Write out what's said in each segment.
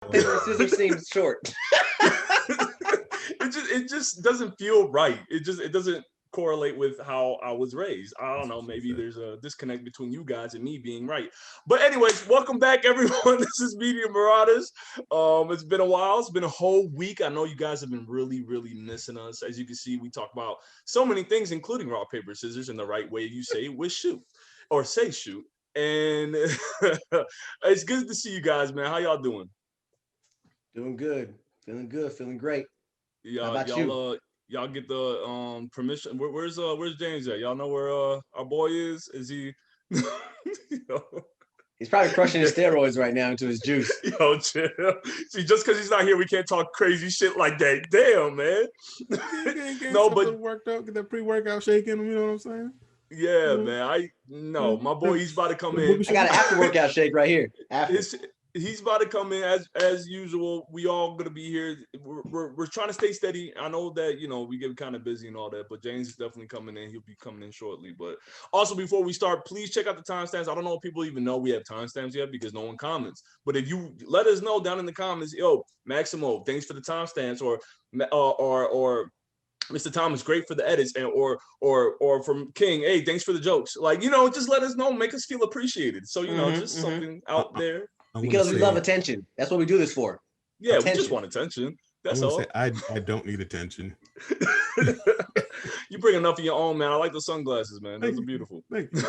paper, scissors seems short. It just doesn't feel right. It doesn't correlate with how I was raised. I don't know. Maybe there's a disconnect between you guys and me being right. But anyways, welcome back, everyone. This is Media Marauders. It's been a while. It's been a whole week. I know you guys have been really, really missing us. As you can see, we talk about so many things, including rock, paper, scissors, and the right way you say it with shoot or say shoot. And it's good to see you guys, man. How y'all doing? Doing good. Feeling good. Feeling great. How Y'all, about y'all, you? y'all get the permission. Where's James at? Y'all know where our boy is? Is he? Yo, He's probably crushing his steroids right now into his juice. yo, chill. See, just because he's not here, we can't talk crazy shit like that. Damn, man. Get No, something but worked out, get that pre-workout shaking. You know what I'm saying? yeah, man. My boy, he's about to come in. I got an after workout shake right here. After. He's about to come in as usual. We all gonna be here. We're trying to stay steady. I know that we get kind of busy and all that, but James is definitely coming in. He'll be coming in shortly. But also before we start, please check out the timestamps. I don't know if people even know we have timestamps yet because no one comments. But if you let us know down in the comments, yo, Maximo, thanks for the timestamps, or Mr. Thomas, great for the edits, and or from King, hey, thanks for the jokes. Like, just let us know, make us feel appreciated. So, something out there. Because we love attention. That's what we do this for. Yeah, attention. We just want attention. That's all. I don't need attention. You bring enough of your own, man. I like the sunglasses, man. Those are beautiful. Thank you.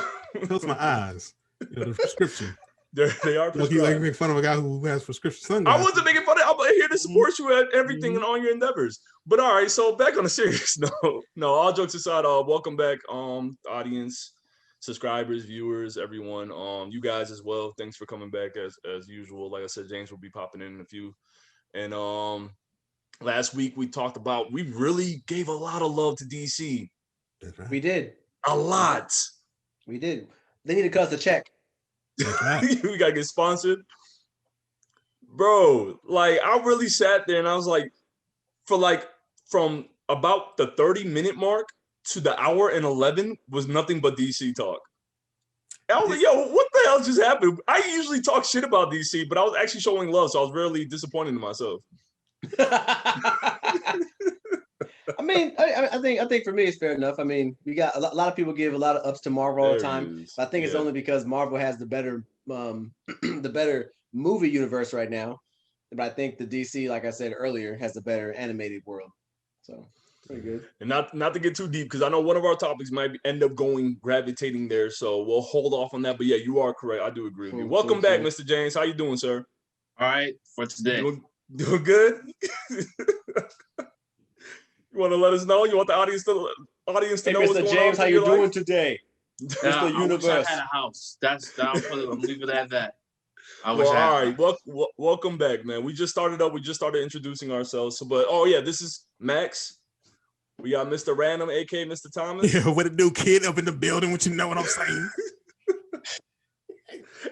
Helps my eyes. The prescription. They are prescribed. You like make fun of a guy who has prescription sunglasses. I wasn't making fun of it. I'm here to support you at everything and all your endeavors. But all right, so back on a serious note. No, all jokes aside, welcome back, audience, subscribers, viewers, everyone. You guys as well. Thanks for coming back as usual. Like I said, James will be popping in a few. And last week we talked about, we really gave a lot of love to DC. Right. We did. A lot. We did. They need to cut us a check. We gotta get sponsored. Bro, like I really sat there and I was like, from about the 30-minute mark to the hour and 11 was nothing but DC talk. I was like, yo, what the hell just happened? I usually talk shit about DC, but I was actually showing love, so I was really disappointed in myself. I mean, I think for me it's fair enough. I mean, we got a lot of people give a lot of ups to Marvel all the time. But I think it's only because Marvel has the better movie universe right now. But I think the DC, like I said earlier, has the better animated world. So pretty good. And not to get too deep, because I know one of our topics might end up gravitating there. So we'll hold off on that. But yeah, you are correct. I do agree with you. Welcome back, Mr. James. How you doing, sir? All right, for today. Doing good? You want to let us know? You want the audience to know what's going on? Mr. James, how you doing today? Mr. Universe. I wish I had a house. I'm leaving it at that. I wish I had. All right, welcome back, man. We just started introducing ourselves. So, but this is Max. We got Mr. Random, aka Mr. Thomas. Yeah, what a new kid up in the building. What you know what I'm saying?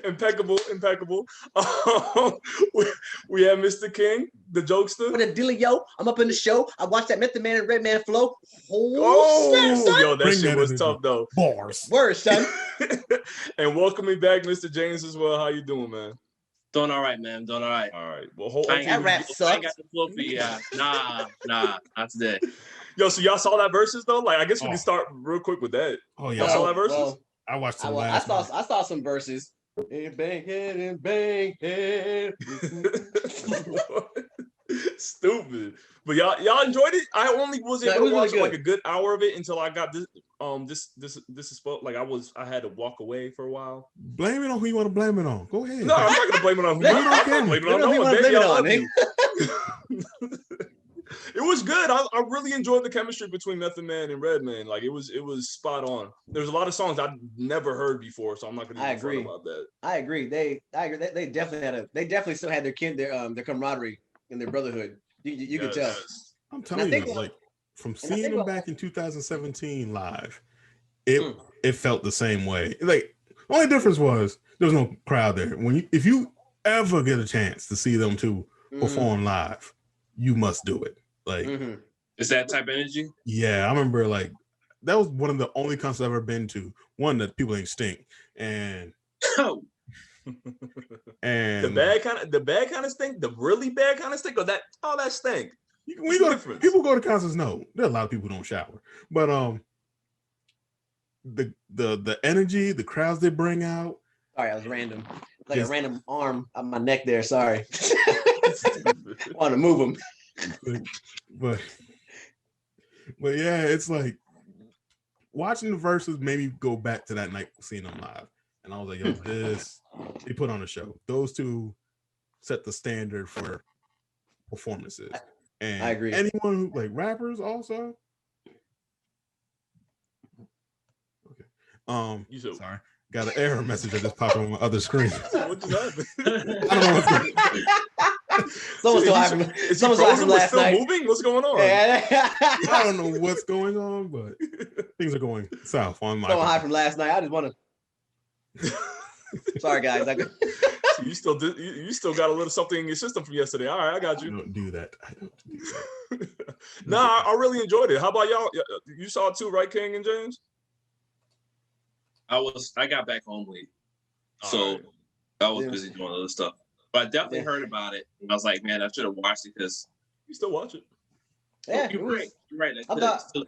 Impeccable. We have Mr. King, the jokester. What a dealio. I'm up in the show. I watched that Method Man and Redman flow. Yo, that shit was tough though. Bars. Words, son. And welcoming back Mr. James as well. How you doing, man? Doing all right, man. Doing all right. All right. Well, that rap sucks. I ain't got the floor for you. Nah, not today. Yo, so y'all saw that Versus though? Like, I guess we can start real quick with that. Oh yeah, y'all saw that Versus? Well, I watched the last. I saw some Versus. And bang head. Stupid. But y'all enjoyed it? I only was able to watch like a good hour of it until I got this is like I had to walk away for a while. Blame it on who you want to blame it on. Go ahead. No, I'm not gonna blame it on who. I'm not gonna blame it on no one. Baby, it was good. I really enjoyed the chemistry between Method Man and Redman. Like it was spot on. There's a lot of songs I've never heard before, so I'm not gonna even front about that. I agree. They definitely still had their camaraderie and their brotherhood. You could tell. I'm telling you, like from seeing them back in 2017 live, it felt the same way. Like only difference was there was no crowd there. If you ever get a chance to see them two perform live, you must do it. Like, is that type of energy? Yeah, I remember like that was one of the only concerts I've ever been to. One that people ain't stink, and And the bad kind of stink, the really bad kind of stink, or that stink. People go to concerts. No, there are a lot of people who don't shower, but the energy, the crowds they bring out. Sorry, I was random. Like a random arm on my neck there. Sorry. Want to move them. But yeah, it's like watching the Versuz made me go back to that night seeing them live. And I was like, yo, they put on a show. Those two set the standard for performances. And I agree. Anyone who like rappers also. Okay. Sorry. Got an error message that just popped on my other screen. What just happened? I don't know what's going on. Someone's still last night. Moving? What's going on? I don't know what's going on, but things are going south on my. Someone high from last night. I just want to. Sorry, guys. You still got a little something in your system from yesterday. All right, I got you. I don't do that. Nah, I really enjoyed it. How about y'all? You saw it too, right, King and James? I got back home late, so I was busy doing other stuff. But I definitely heard about it, and I was like, man, I should have watched it because you still watch it. Yeah, you're right. I thought it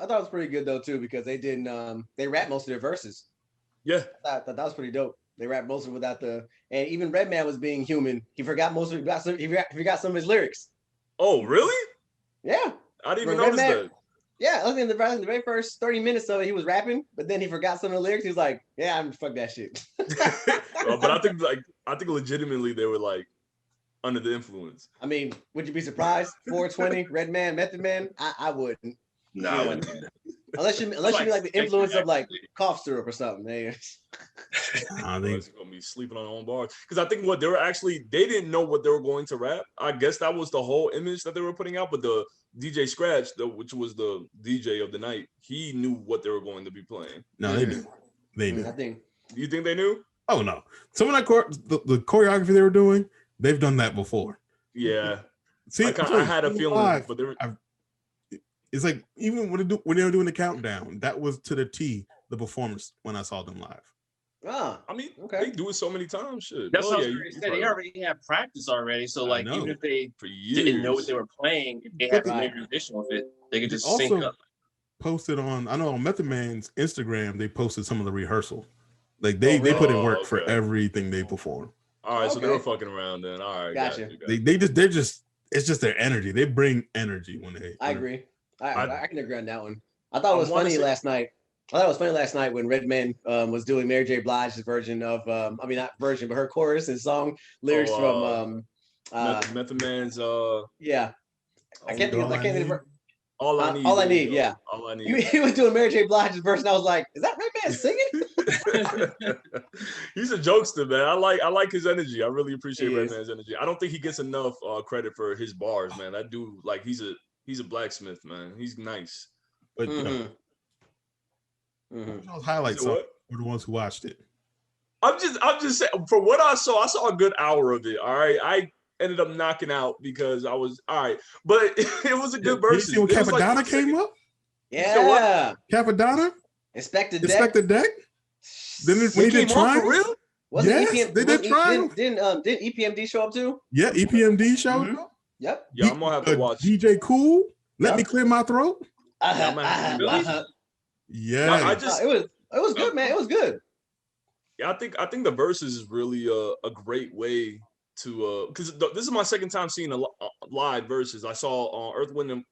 was pretty good though too, because they didn't they rap most of their verses. Yeah, I thought that was pretty dope. They rapped most of it without and even Redman was being human. He forgot most of it. He forgot some of his lyrics. Oh, really? Yeah, I didn't even notice that. Yeah, I was in the very first 30 minutes of it, he was rapping, but then he forgot some of the lyrics. He was like, "Yeah, I'm fuck that shit." But I think legitimately they were like under the influence. I mean, would you be surprised? 420, Redman, Method Man? I wouldn't. No, I wouldn't. Unless you be like the influence of like cough syrup or something. I think gonna be sleeping on their own bars because I think they didn't know what they were going to rap. I guess that was the whole image that they were putting out. But the DJ Scratch, which was the DJ of the night, he knew what they were going to be playing. No, they knew. They knew. You think they knew? Oh no! Some of that the choreography they were doing, they've done that before. Yeah. See, I had a feeling, live, but they were. It's like even when they were doing the countdown, that was to the T the performance when I saw them live. Ah, I mean, they do it so many times. Shit. That's what I was going to say. They already had practice already, so like even if they didn't know what they were playing, if they had to make an addition with it, they could just sync up. Posted on Method Man's Instagram, they posted some of the rehearsal. Like they put in work for everything they perform. All right, so they were fucking around then. All right, gotcha. They're just it's just their energy. They bring energy when they. I agree. I can agree on that one. I thought it was funny last night. I thought it was funny last night when Redman was doing Mary J. Blige's version of not version, but her chorus and song lyrics from Method Man's yeah. I can't think of All I Need. All I Need, yeah. All I Need. He was doing Mary J. Blige's verse, and I was like, "Is that Redman singing?" He's a jokester, man. I like his energy. I really appreciate Redman's energy. I don't think he gets enough credit for his bars, man. I do like he's a blacksmith, man. He's nice. But those highlights were the ones who watched it. I'm just saying. For what I saw a good hour of it. All right, I ended up knocking out because I was all right, but it was a good verse. Did you see when Capadonna came up? Yeah, Capadonna, Inspector Deck. Then when he did Triumph, for real? Yes, they did Triumph. Didn't EPMD show up too? Yeah, EPMD showed up. Yep. Yeah, I'm gonna have to watch. DJ Cool, Let Me Clear My Throat. Yeah, it was good, man. It was good. Yeah, I think the Versuz is really a great way to because this is my second time seeing a live Versuz. I saw Earth, Wind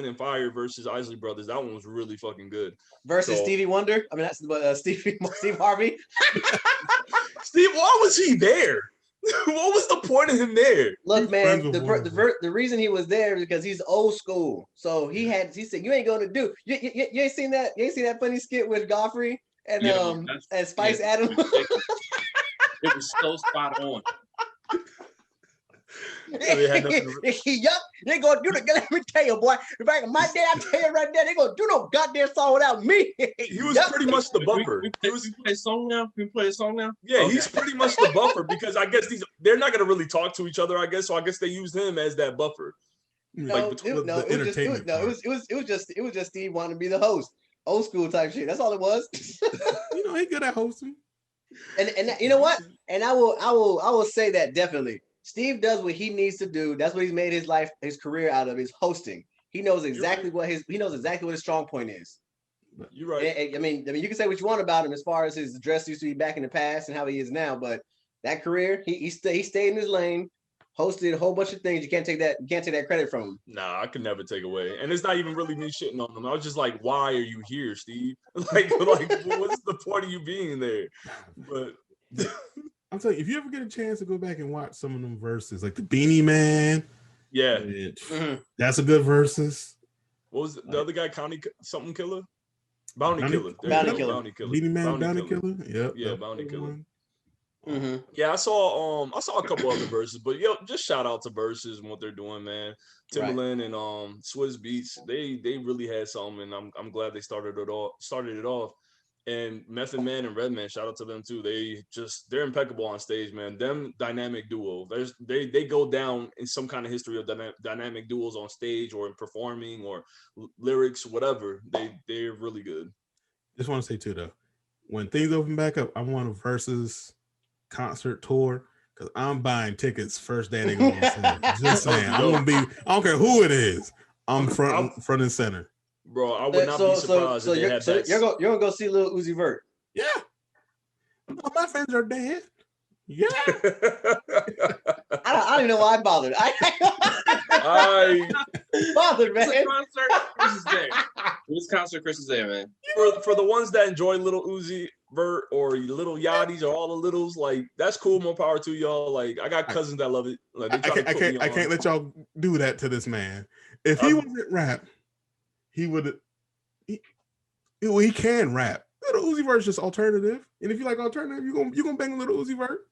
and Fire versus Isley Brothers. That one was really fucking good. Versus Stevie Wonder. I mean, that's Steve Harvey. Steve, why was he there? What was the point of him there? Look, man, the reason he was there is because he's old school. So he said, "You ain't gonna do. You ain't seen that. You ain't seen that funny skit with Godfrey and Spice Adams." It was so spot on. Yup, they gonna do the. Let me tell you, boy. Back in my day, I tell you right there, they gonna do no goddamn song without me. He was pretty much the buffer. We play a song now. Yeah, okay. He's pretty much the buffer because I guess they're not gonna really talk to each other. I guess so. I guess they used him as that buffer. It was just Steve wanting to be the host. Old school type shit. That's all it was. He good at hosting. And you know what? And I will say that definitely. Steve does what he needs to do. That's what he's made his career out of, is hosting. He knows exactly what his strong point is. You're right. I mean, you can say what you want about him as far as his dress used to be back in the past and how he is now, but that career, he stayed in his lane, hosted a whole bunch of things. You can't take that credit from him. Nah, I can never take away. And it's not even really me shitting on him. I was just like, why are you here, Steve? like what's the point of you being there? But I'm telling you, if you ever get a chance to go back and watch some of them verses, like the Beanie Man, that's a good versus. What was the other guy? Something Killer? Bounty Killer. Bounty Killer. Beanie Man, Bounty Killer. Yep. Yeah, Bounty Killer. Mm-hmm. Yeah, I saw a couple other verses, but just shout out to Versus and what they're doing, man. Timbaland and Swizz Beats, they really had something, and I'm glad they started it off. And Method Man and Redman, shout out to them too. They're impeccable on stage, man. Them dynamic duo. They go down in some kind of history of dynamic duos on stage or in performing or lyrics, whatever. They're really good. Just want to say too, though, when things open back up, I want a Versus concert tour, because I'm buying tickets first day they go on stage. Just saying, I don't care who it is. I'm front and center. Bro, I would not be surprised if they had that. You're gonna go see Lil Uzi Vert. Yeah. My fans are dead. Yeah. I don't even know why I bothered. I bothered, man. This concert Chris is there, man. For the ones that enjoy Little Uzi Vert or Little Yachty's or all the littles, like, that's cool. More power to y'all. Like, I got cousins that love it. Like, I can't let y'all do that to this man. If he wasn't rap, he would. He can rap. Little Uzi Vert's just alternative, and if you like alternative, you gonna bang Little Uzi Vert.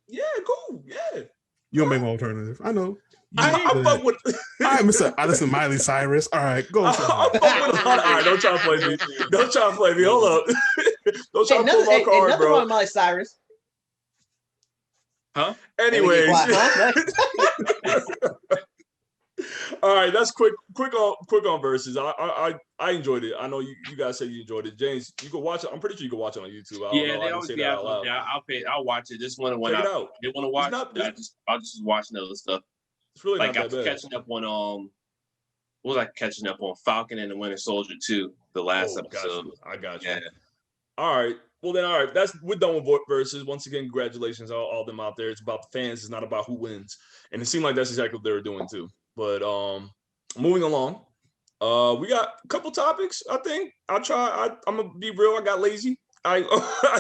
Yeah, cool. Yeah, you gonna bang alternative. I know. I fuck with. All right, Mister. I listen to Miley Cyrus. All right, go. I fuck with a lot. All right, don't try to play me. Don't try to play me. Hold up. Don't try to pull my card, nothing bro. wrong with Miley Cyrus. Huh? Anyways. All right, that's quick on Versus. I enjoyed it. I know you guys said you enjoyed it. James, you can watch it. I'm pretty sure you can watch it on YouTube. They always be out. I'll watch it. This one when I want to watch, I'll just watch other stuff. It's really like not that bad. Catching up on what was I catching up on? Falcon and the Winter Soldier 2, the last episode. I got you. Yeah. All right. Well then, all right. We're done with Versus. Once again, congratulations all them out there. It's about the fans. It's not about who wins. And it seemed like that's exactly what they were doing too. But moving along, we got a couple topics. I think I'm gonna be real. I got lazy. I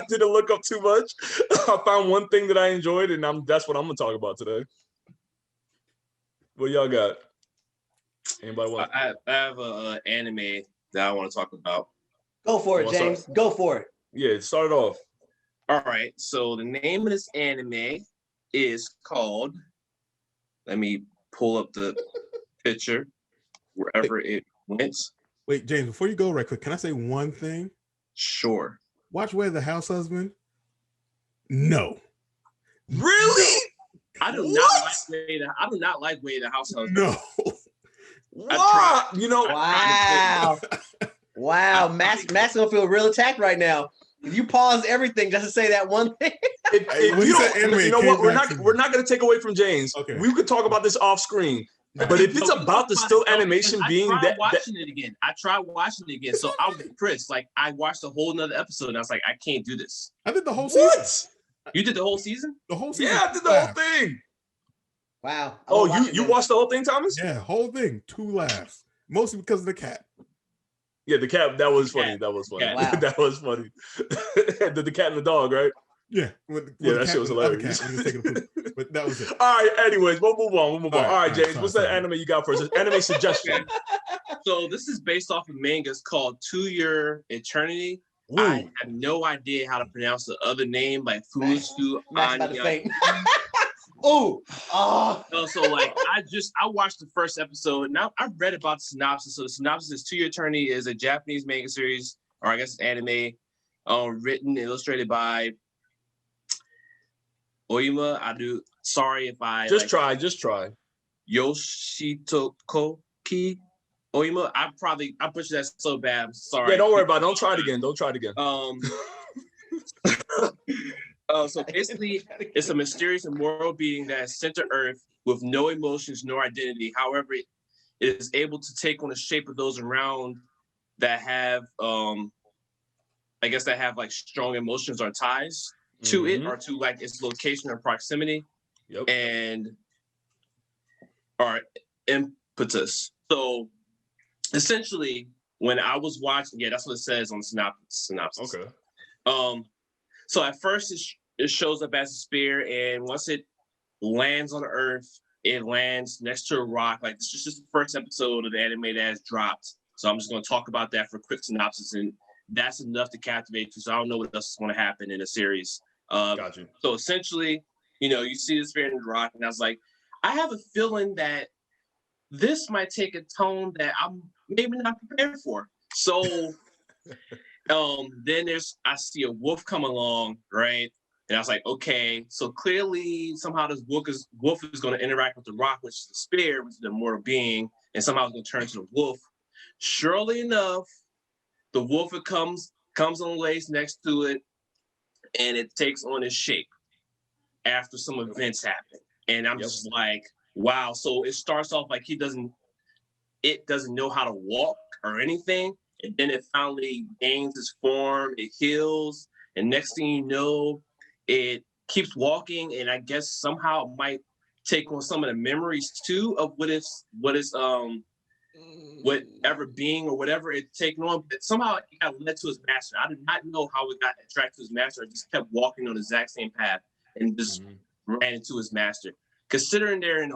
didn't look up too much. I found one thing that I enjoyed, and that's what I'm gonna talk about today. What y'all got? Anybody want? I have an anime that I want to talk about. Go for it, James. Go for it. Yeah, start it off. All right. So the name of this anime is called. Let me pull up the picture wherever it went. Wait, James, before you go right quick, can I say one thing? Sure. Watch Way of the House Husband. No. Really? I do not like Way of the House Husband. No. What? You know. Wow. Wow. Matt's gonna feel real attacked right now. You pause everything just to say that one thing. You know what? We're not going to take away from James. Okay. We could talk about this off screen. But if it's about the still animation being that, I tried watching it again. So I was Chris. Like, I watched a whole nother episode, and I was like, I can't do this. I did the whole season. You did the whole season? The whole season. Yeah, I did the whole thing. Wow. Oh, you watched the whole thing, Thomas? Yeah, whole thing. 2 laughs, mostly because of the cat. Yeah, the cat. That was funny. That was funny. Wow. That was funny. the cat and the dog, right? Yeah. That shit was hilarious. But that was it. All right. Anyways, we'll move on. All right, James. What's that anime you got for us? Anime suggestion. So this is based off of manga. It's called To Your Eternity. Ooh. I have no idea how to pronounce the other name, like Fusu. Oh, so like I watched the first episode. Now I read about the synopsis. So the synopsis is To Your Eternity is a Japanese manga series, or I guess it's anime, written and illustrated by Oima. Sorry if I just try. Yoshitokoki Oima. I butchered that so bad. I'm sorry. Yeah, don't worry about it. Don't try it again. So basically, it's a mysterious immortal being that has sent to Earth with no emotions, no identity. However, it is able to take on the shape of those around that have, I guess, that have like strong emotions or ties to it, or to like its location or proximity, and or impetus. So essentially, when I was watching, that's what it says on the synopsis. Okay. So at first it shows up as a spear, and once it lands on Earth, it lands next to a rock. Like this is just the first episode of the anime that has dropped. So I'm just going to talk about that for a quick synopsis, and that's enough to captivate you. So I don't know what else is going to happen in the series. Got you. So essentially, you see the spear in the rock, and I was like, I have a feeling that this might take a tone that I'm maybe not prepared for. So then I see a wolf come along, right? And I was like, okay, so clearly somehow this wolf is going to interact with the rock, which is the spear, which is the immortal being, and somehow it's going to turn into the wolf. Surely enough, the wolf comes on lace next to it, and it takes on its shape after some events happen. And I'm just like, wow. So it starts off like it doesn't know how to walk or anything. And then it finally gains its form, it heals, and next thing you know, it keeps walking, and I guess somehow it might take on some of the memories too of whatever being or whatever it's taken on. But somehow it got led to his master. I did not know how it got attracted to his master. It just kept walking on the exact same path and just ran into his master. Considering they're in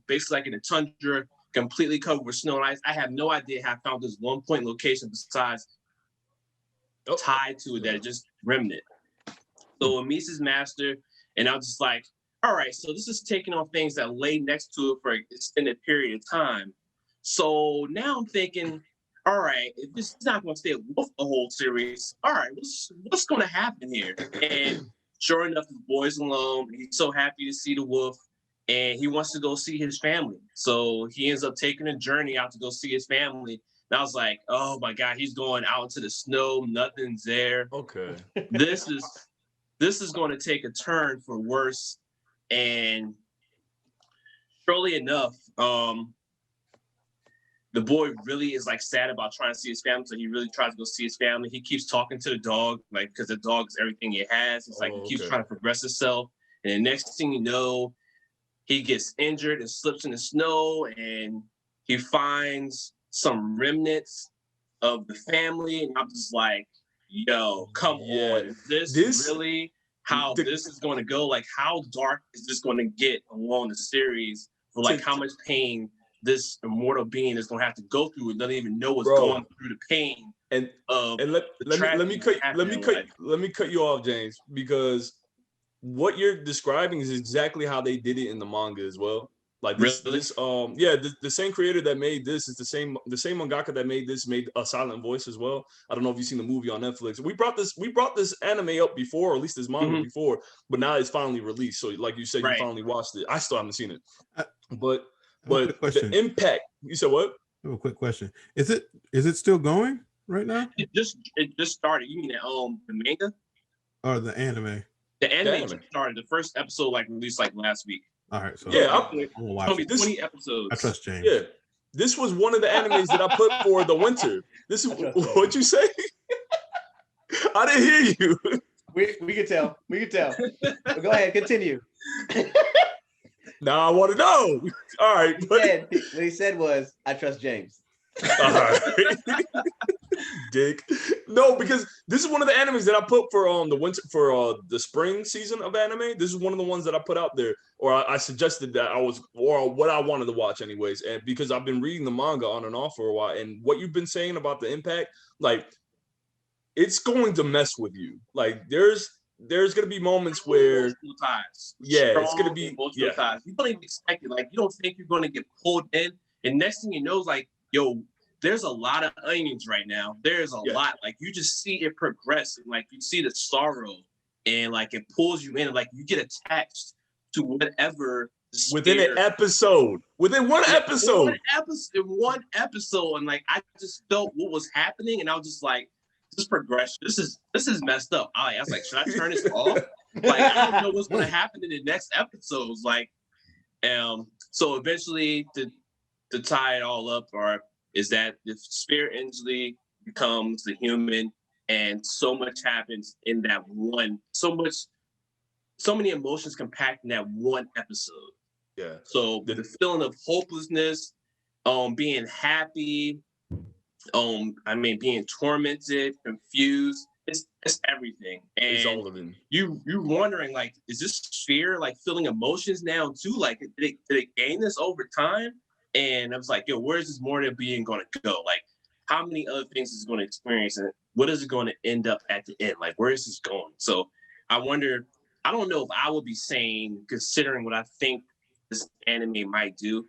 basically like in a tundra, completely covered with snow and ice, I have no idea how I found this one point location besides tied to it that it just remnant. So it meets his master, and I was just like, all right, so this is taking on things that lay next to it for an extended period of time. So now I'm thinking, all right, if this is not going to stay a wolf the whole series, all right, what's going to happen here? And sure enough, the boy's alone. He's so happy to see the wolf, and he wants to go see his family. So he ends up taking a journey out to go see his family. And I was like, oh my God, he's going out into the snow. Nothing's there. Okay. This is going to take a turn for worse. And surely enough, the boy really is like sad about trying to see his family. So he really tries to go see his family. He keeps talking to the dog, like, because the dog is everything it has. It's like he keeps trying to progress himself. And the next thing you know, he gets injured and slips in the snow, and he finds some remnants of the family. And I'm just like, yo, come on. Is this really how this is going to go? Like, how dark is this going to get along the series for like how much pain this immortal being is going to have to go through and doesn't even know what's going through the pain. And let me cut you off, James, because what you're describing is exactly how they did it in the manga as well. Like the same creator that made this is the same mangaka that made this made A Silent Voice as well. I don't know if you've seen the movie on Netflix. We brought this anime up before, or at least this manga before, but now it's finally released. So like you said, you finally watched it. I still haven't seen it, but the impact. You said what? I have a quick question. Is it still going right now? It just started. You mean the manga or the anime? The anime just started. The first episode released last week. All right, so I'm gonna watch it. 20 episodes. I trust James. Yeah, this was one of the animes that I put for the winter. This is what you say. I didn't hear you. We could tell. Go ahead, continue. Now I want to know. All right. What he said was, I trust James. All right. Dick. No, because this is one of the animes that I put for the winter, for the spring season of anime. This is one of the ones that I put out there, or I suggested that what I wanted to watch anyways. And because I've been reading the manga on and off for a while, and what you've been saying about the impact, like, it's going to mess with you. Like, there's gonna be moments where it's gonna be ties. You don't even expect it. Like, you don't think you're gonna get pulled in, and next thing you know is like, yo, there's a lot of onions right now. There's a lot. Like, you just see it progress, and like you see the sorrow, and like it pulls you in, and like you get attached to whatever within an episode. Within one episode. One episode, and like I just felt what was happening, and I was just like, this is progression. This is messed up. I was like, should I turn this off? Like, I don't know what's going to happen in the next episodes. Like, so eventually, to tie it all up, is that the sphere eventually becomes the human, and so much happens in that one. So many emotions compact in that one episode. Yeah. So the feeling of hopelessness, being happy, being tormented, confused. It's everything. And it's all of it. You're wondering, like, is this sphere like feeling emotions now too? Like, did it gain this over time? And I was like, yo, where's this mortal being going to go? Like, how many other things is it going to experience, and what is it going to end up at the end? Like, where is this going? So I wonder. I don't know if I would be saying, considering what I think this anime might do,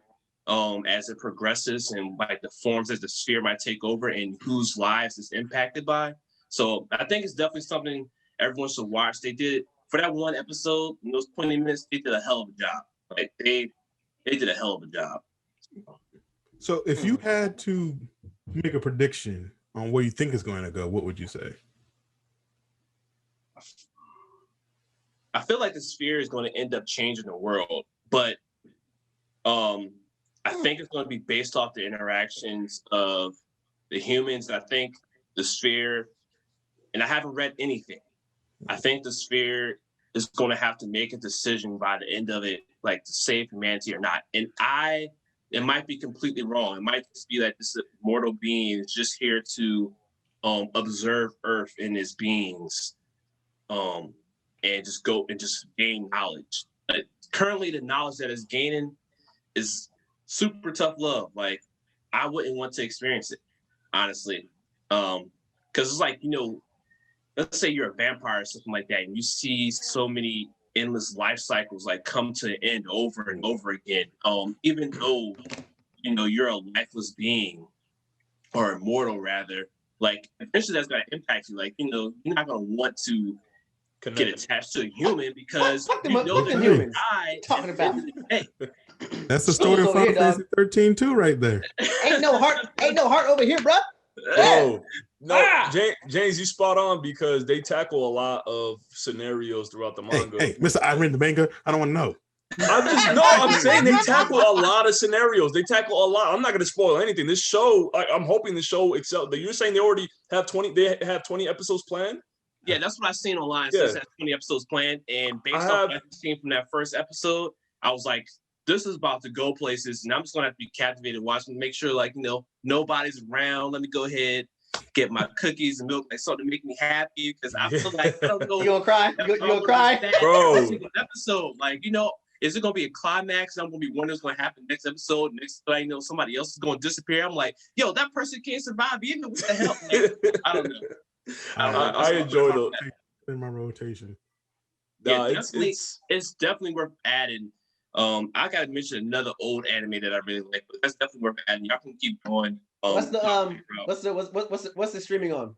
as it progresses and like the forms that the sphere might take over and whose lives it's impacted by. So I think it's definitely something everyone should watch. They did, for that one episode, in those 20 minutes, they did a hell of a job. Like, they did a hell of a job. So if you had to make a prediction on where you think it's going to go, what would you say? I feel like the sphere is going to end up changing the world, but I think it's going to be based off the interactions of the humans. I think the sphere, and I haven't read anything, I think the sphere is going to have to make a decision by the end of it, like to save humanity or not. And it might be completely wrong. It might just be that this mortal being is just here to observe Earth and its beings. And just go and just gain knowledge. Currently, the knowledge that it's gaining is super tough love. Like, I wouldn't want to experience it, honestly. Because it's like, let's say you're a vampire or something like that, and you see so many endless life cycles like come to an end over and over again. Even though, you're a lifeless being, or immortal rather, like, eventually that's going to impact you. Like, you're not going to want to get attached to a human because you know the humans talking about. That's the story of Final Fantasy 13 too, right there. Ain't no heart over here, bro. Oh no, James, you spot on because they tackle a lot of scenarios throughout the manga. Hey, Mr. I read the manga. I don't want to know. I'm saying they tackle a lot of scenarios. They tackle a lot. I'm not going to spoil anything. This show, I'm hoping the show excels. You're saying they already have 20. They have 20 episodes planned. Yeah, that's what I've seen online. So it has 20 episodes planned, and based off what I've seen from that first episode, I was like, this is about to go places, and I'm just gonna have to be captivated watching, make sure like nobody's around. Let me go ahead, get my cookies and milk, like something to make me happy, because I feel like I don't know. You gonna cry? You gonna cry, bro? Every single episode, like is it gonna be a climax? And I'm gonna be wondering what's gonna happen next episode. Next thing somebody else is gonna disappear. I'm like, yo, that person can't survive either. What the hell? Like, I don't know. I enjoy it in my rotation. Yeah, it's definitely worth adding. I gotta mention another old anime that I really like, but that's definitely worth adding. Y'all can keep going. What's the streaming on?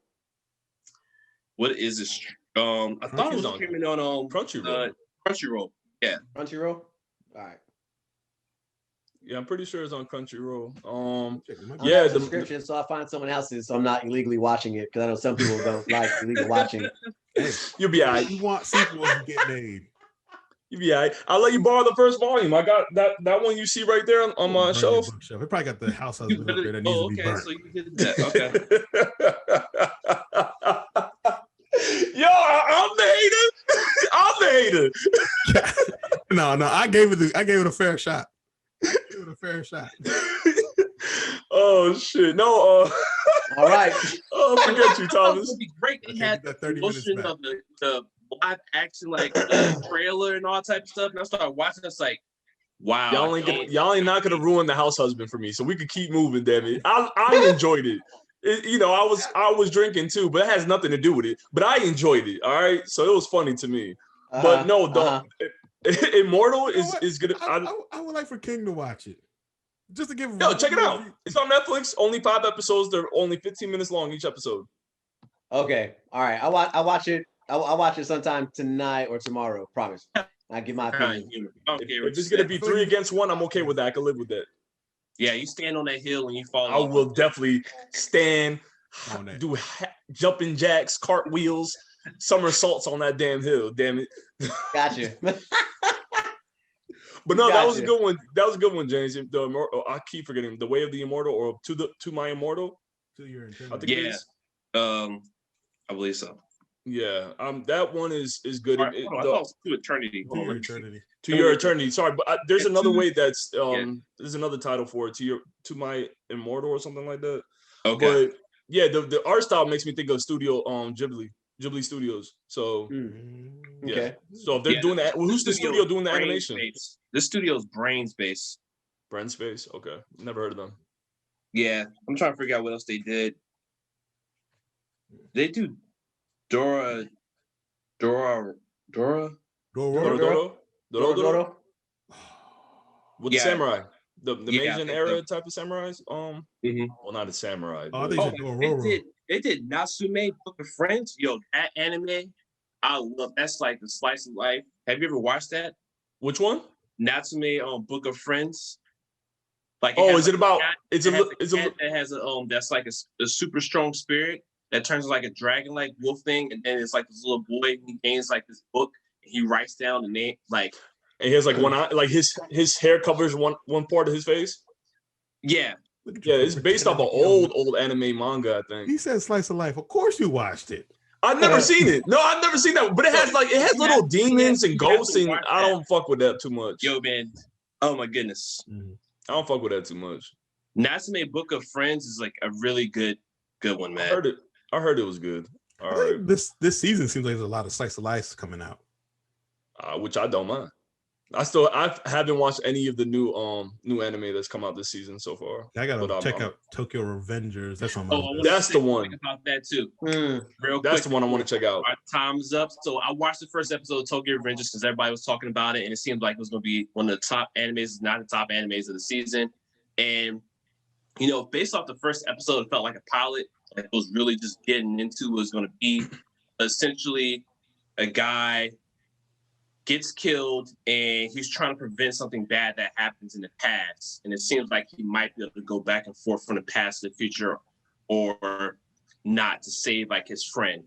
What is this? I thought it was streaming on Crunchyroll. Crunchyroll. Yeah. Crunchyroll. All right. Yeah, I'm pretty sure it's on Crunchyroll. The subscription, so I find someone else's, so I'm not illegally watching it, because I know some people don't like illegal watching. Hey, you'll be all right. You want sequels to get made. You'll be all right. I'll let you borrow the first volume. I got that one you see right there on my shelf. It probably got the house husband up there that needs to be burnt. So you did that. Okay. Yo, I'm the hater. I'm the hater. No, I gave it a fair shot. Give it a fair shot. Oh shit! No. All right. Oh, forget you, Thomas. It would be great. They had the emotion of the live action like trailer and all type of stuff, and I started watching. It's like, wow. Y'all ain't not gonna ruin the house husband for me, so we could keep moving, damn it. I enjoyed it. I was drinking too, but it has nothing to do with it. But I enjoyed it. All right, so it was funny to me. But no, Immortal is gonna. I would like for King to watch it, just to give. Yo, check it out. It's on Netflix. Only 5 episodes. They're only 15 minutes long each episode. Okay, all right. I'll watch it. I'll watch it sometime tonight or tomorrow. Promise. I give my opinion. If it's gonna be 3 against 1, I'm okay with that. I can live with that. Yeah, you stand on that hill and you fall. I will definitely stand, do jumping jacks, cartwheels. somersaults on that damn hill. Damn it. Gotcha. But no, that was a good one. That was a good one, James. I keep forgetting The Way of the Immortal or To My Immortal. To Your Eternity. I think it is. I believe so. Yeah. That one is good. Right, I thought it was To Eternity. To Your Eternity. To Your Eternity. Sorry, but there's another way that's there's another title for it. To My Immortal or something like that. Okay. But yeah, the art style makes me think of Studio Ghibli Studios. So Okay. So if they're doing that, who's the studio doing the animation? The studio's Brain Space. Brain Space. Okay, never heard of them. Yeah, I'm trying to figure out what else they did. They do Dora. With the samurai, the Meiji era type of samurais. Well, not a samurai. They did Natsume Book of Friends. Yo, that anime, I love. That's like the slice of life. Have you ever watched that? Which one? Natsume Book of Friends. Like, is it about? It has that's like a super strong spirit that turns into like a dragon-like wolf thing, and then it's like this little boy. He gains like this book, and he writes down the name, like. And he has like one eye, like his hair covers one part of his face. Yeah. Yeah, it's based off an old anime manga, I think. He said slice of life. Of course you watched it. I've never seen it. No, I've never seen that. But it has little demons and ghosts, and I don't fuck with that too much. Yo, man. Oh my goodness. I don't fuck with that too much. Natsume Book of Friends is like a really good one, man. I heard it was good. All right. This season seems like there's a lot of slice of life coming out. Which I don't mind. I haven't watched any of the new anime that's come out this season so far. I gotta check out Tokyo Revengers. That's on my list. That's the one. About that too. That's the one I want to check out. Our time's up. So I watched the first episode of Tokyo Revengers because everybody was talking about it, and it seemed like it was going to be one of the top animes, not the top animes of the season. And based off the first episode, it felt like a pilot. Like it was really just getting into what was going to be essentially a guy gets killed and he's trying to prevent something bad that happens in the past. And it seems like he might be able to go back and forth from the past to the future or not to save like his friend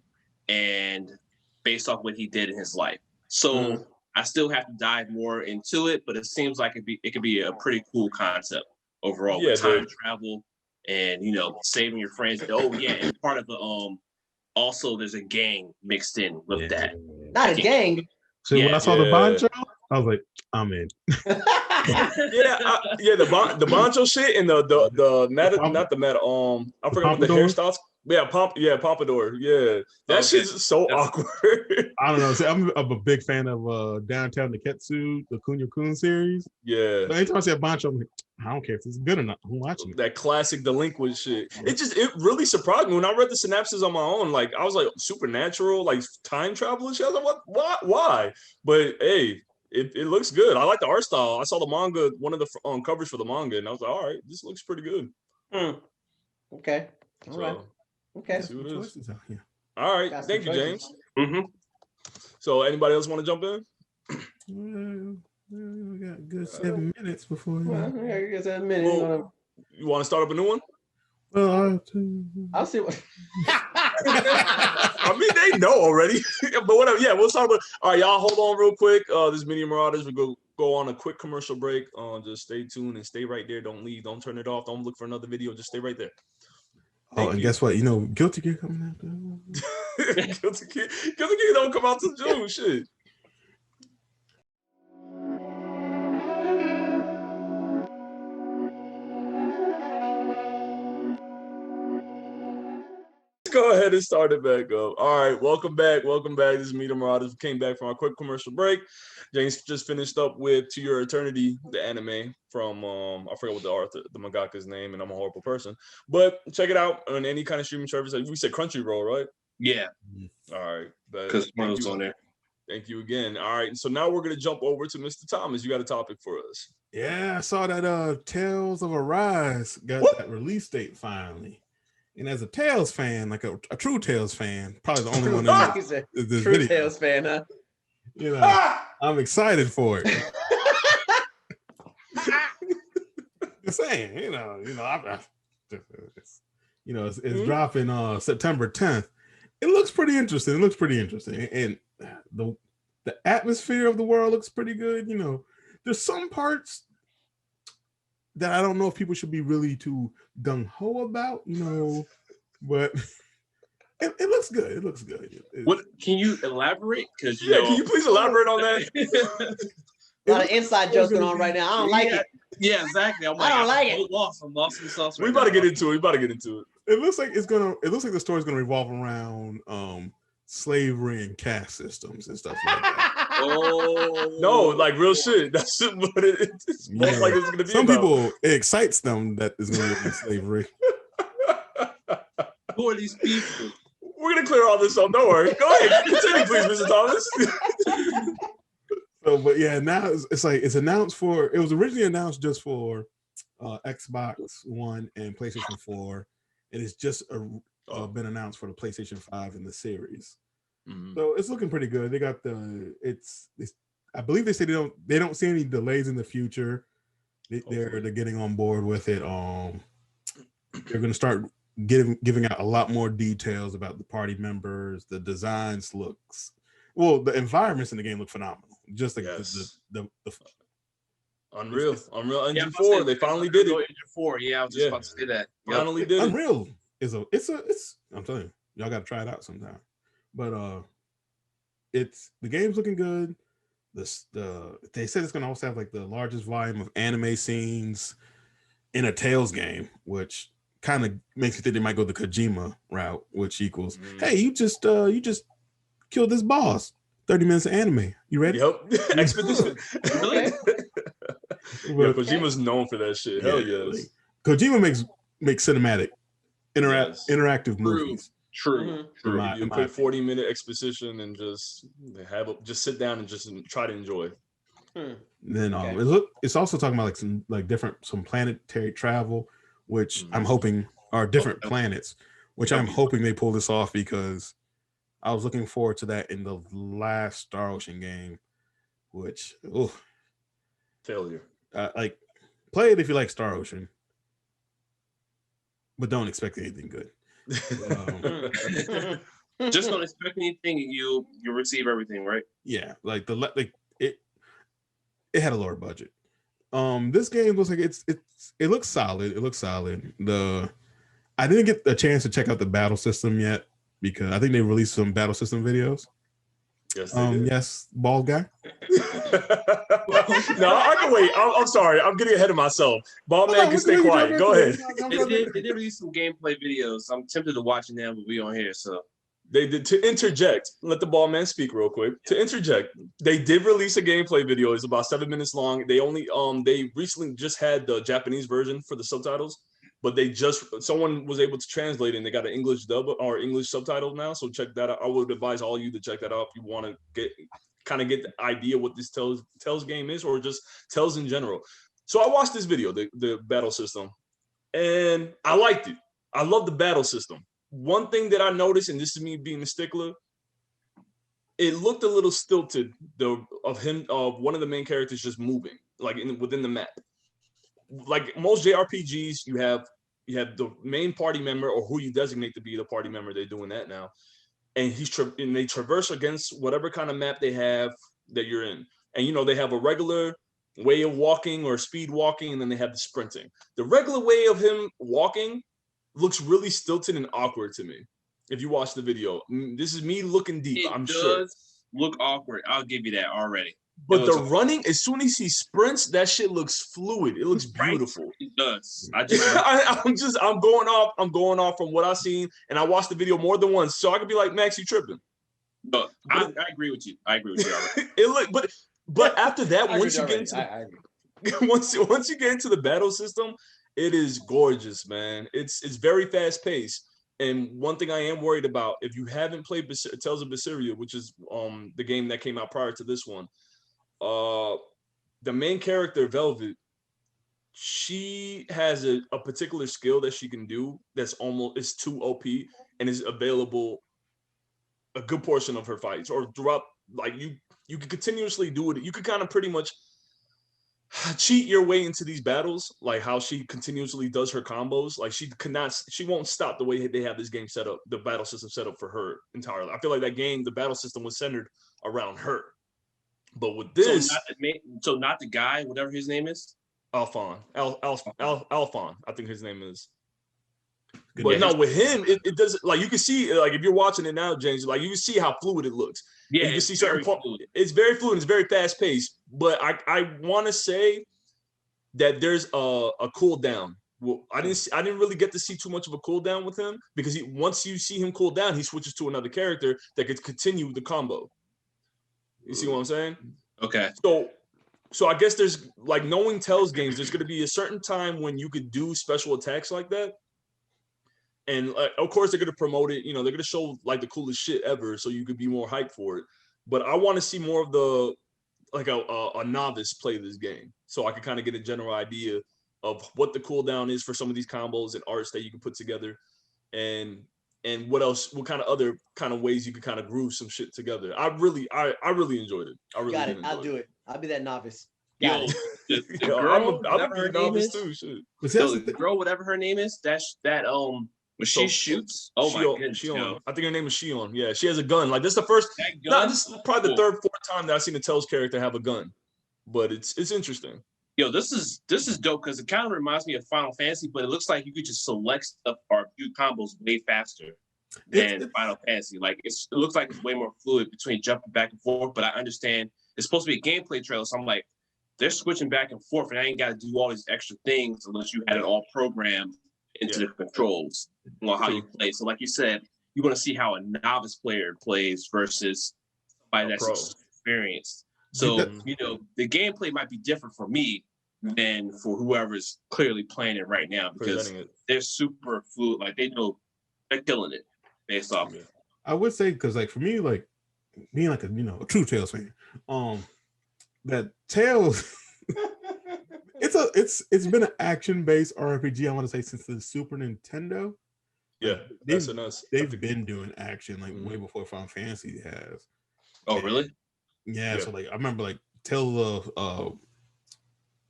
and based off what he did in his life. So I still have to dive more into it, but it seems like it could be a pretty cool concept overall with time travel and, saving your friends. Oh yeah. And part of the, also there's a gang mixed in with that. Not a gang. So when I saw the banjo, I was like, I'm in. The banjo shit and the not the metal. I forgot what the hairstyles. Pompadour. Yeah, that shit's so awkward. I don't know. See, I'm a big fan of Downtown Neketsu, the Kunio-kun series. Yeah. So anytime I see a banjo, I'm like, I don't care if it's good or not. I'm watching it. That classic delinquent shit. It really surprised me when I read the synopsis on my own. Like I was like supernatural, like time travel and shit. I was like, what? Why? But hey, it looks good. I like the art style. I saw the manga, one of the covers for the manga, and I was like, all right, this looks pretty good. Okay. All right. Okay. See what it is. All right. Thank you, James. So anybody else want to jump in? We got a good 7 minutes before. Good 7 minutes. Well, you want to start up a new one? I'll see what. I mean, they know already. But whatever. Yeah, we'll start with. All right, y'all. Hold on real quick. This is Media Marauders. We go on a quick commercial break. Just stay tuned and stay right there. Don't leave. Don't turn it off. Don't look for another video. Just stay right there. Guess what? Guilty Gear coming out. Guilty Gear don't come out till June. Shit. Go ahead and start it back up. All right, welcome back. This is Media Marauders. We came back from our quick commercial break. James just finished up with To Your Eternity, the anime from I forgot what the mangaka's name, and I'm a horrible person. But check it out on any kind of streaming service. We said Crunchyroll, right? Yeah. All right. Because Smile's on there. Thank you again. All right. So now we're gonna jump over to Mr. Thomas. You got a topic for us? Yeah, I saw that Tales of Arise got that release date finally. And as a Tales fan, like a true Tales fan, probably the only one in this true video. Tales fan, huh? I'm excited for it. Just saying, it's dropping September 10th. It looks pretty interesting. It looks pretty interesting, and the atmosphere of the world looks pretty good. You know, there's some parts that I don't know if people should be really too gung ho about. You know, but it looks good. It looks good. What can you elaborate? Because can you please elaborate on that? A lot of inside jokes going on right now. I don't like it. Yeah, exactly. I'm like, I don't like it. I'm lost in the sauce. We about to get into it. It looks like the story's gonna revolve around slavery and caste systems and stuff like that. Oh no, like real shit. That's what it's most like it's gonna be. Some about. people, it excites them that it's gonna be slavery. Who are these people? We're gonna clear all this up. Don't worry. Go ahead. Continue, please, Mr. Thomas. So, but yeah, now it's announced for. It was originally announced just for Xbox One and PlayStation 4. It is just been announced for the PlayStation 5 and the series. Mm-hmm. So it's looking pretty good. They got I believe they say they don't see any delays in the future. They're getting on board with it. They're going to start giving out a lot more details about the party members. The designs the environments in the game look phenomenal. Just like the Unreal Engine 4. They finally did it. Engine 4. Yeah, I was just about to say that. Finally did it. Unreal is I'm telling you, y'all got to try it out sometime. But the game's looking good. They said it's gonna also have like the largest volume of anime scenes in a Tales game, which kind of makes me think they might go the Kojima route, which equals, hey, you just killed this boss. 30 minutes of anime. You ready? Yep. Expedition. Really? Kojima's known for that shit. Hell yes. Kojima makes cinematic, interactive movies. True. You put 40-minute exposition and just sit down and just try to enjoy. Then it's also talking about some planetary travel, which I'm hoping are different planets, which I'm hoping they pull this off because I was looking forward to that in the last Star Ocean game, which failure. Play it if you like Star Ocean, but don't expect anything good. Just don't expect anything. You receive everything, right? Yeah, it had a lower budget. This game looks like it looks solid. It looks solid. I didn't get a chance to check out the battle system yet because I think they released some battle system videos. Yes, they did. Yes, bald guy. No, I can wait. I'm sorry. I'm getting ahead of myself. Bald man can stay quiet. Go ahead. They did release some gameplay videos. I'm tempted to watch them, but we on here, so. They did. To interject, let the bald man speak real quick. To interject, they did release a gameplay video. It's about 7 minutes long. They recently just had the Japanese version for the subtitles, but someone was able to translate it and they got an English dub or English subtitle now. So check that out. I would advise all of you to check that out if you want to get the idea what this Tales game is, or just Tales in general. So I watched this video, the battle system, and I liked it. I love the battle system. One thing that I noticed, and this is me being a stickler, it looked a little stilted of one of the main characters just moving within the map. Like most JRPGs, you have the main party member or who you designate to be the party member. They're doing that now, and they traverse against whatever kind of map they have that you're in. And they have a regular way of walking or speed walking, and then they have the sprinting. The regular way of him walking looks really stilted and awkward to me. If you watch the video, this is me looking deep. I'm sure. It does look awkward. I'll give you that already. But the running, as soon as he sprints, that shit looks fluid. It looks beautiful. Right. It does. I'm going off from what I've seen, and I watched the video more than once, so I could be like, Max, you tripping? But I agree with you. But after that, once you get into the battle system, it is gorgeous, man. It's very fast paced. And one thing I am worried about, if you haven't played Tales of Berseria, which is the game that came out prior to this one, the main character, Velvet, she has a particular skill that she can do that's is too OP and is available a good portion of her fights, or throughout, you could continuously do it. You could kind of pretty much cheat your way into these battles, like how she continuously does her combos. Like she won't stop the way they have this game set up, the battle system set up for her entirely. I feel like that game, the battle system was centered around her. But with this, so not the guy, whatever his name is, Alphon, I think his name is. Good But name. no, with him, it doesn't, like, you can see, like, if you're watching it now, James, like, you can see how fluid it looks. Yeah, you can see certain it's very fluid, it's very fast paced. But I want to say that there's a cooldown. Well, I didn't really get to see too much of a cooldown with him, because once you see him cool down, he switches to another character that could continue the combo. You see what I'm saying? Okay. So I guess there's, like, knowing Tell's games, there's going to be a certain time when you could do special attacks like that. And of course, they're going to promote it. You know, they're going to show, like, the coolest shit ever, so you could be more hyped for it. But I want to see more of the, like, a novice play this game, so I can kind of get a general idea of what the cooldown is for some of these combos and arts that you can put together, and what else, what kind of other kind of ways you could kind of groove some shit together. I really enjoyed it. I really got it. I'll do it. I'll be that novice. Yo, the girl, whatever her name is, too. Shit. The girl, whatever her name is, that when she shoots. Oh my goodness, I think her name is Shion. Yeah, she has a gun. Like, this is the first. This is probably the third, fourth time that I've seen a Tell's character have a gun. But it's interesting. Yo, this is dope, because it kind of reminds me of Final Fantasy, but it looks like you could just select stuff or do combos way faster than Final Fantasy. Like, it looks like it's way more fluid between jumping back and forth. But I understand it's supposed to be a gameplay trailer, so I'm like, they're switching back and forth, and I ain't got to do all these extra things unless you had it all programmed into the controls on how you play. So, like you said, you want to see how a novice player plays versus somebody that's experienced. So, you know, the gameplay might be different for me than for whoever's clearly playing it right now, because they're super fluid. Like, they know they're killing it based off it. I would say, because, like, for me, like, being like a true Tales fan, that Tales it's been an action-based RPG, I want to say, since the Super Nintendo. Yeah, they've been doing action, like, way before Final Fantasy has. Oh, really? Yeah, so, like, I remember, like, Tales of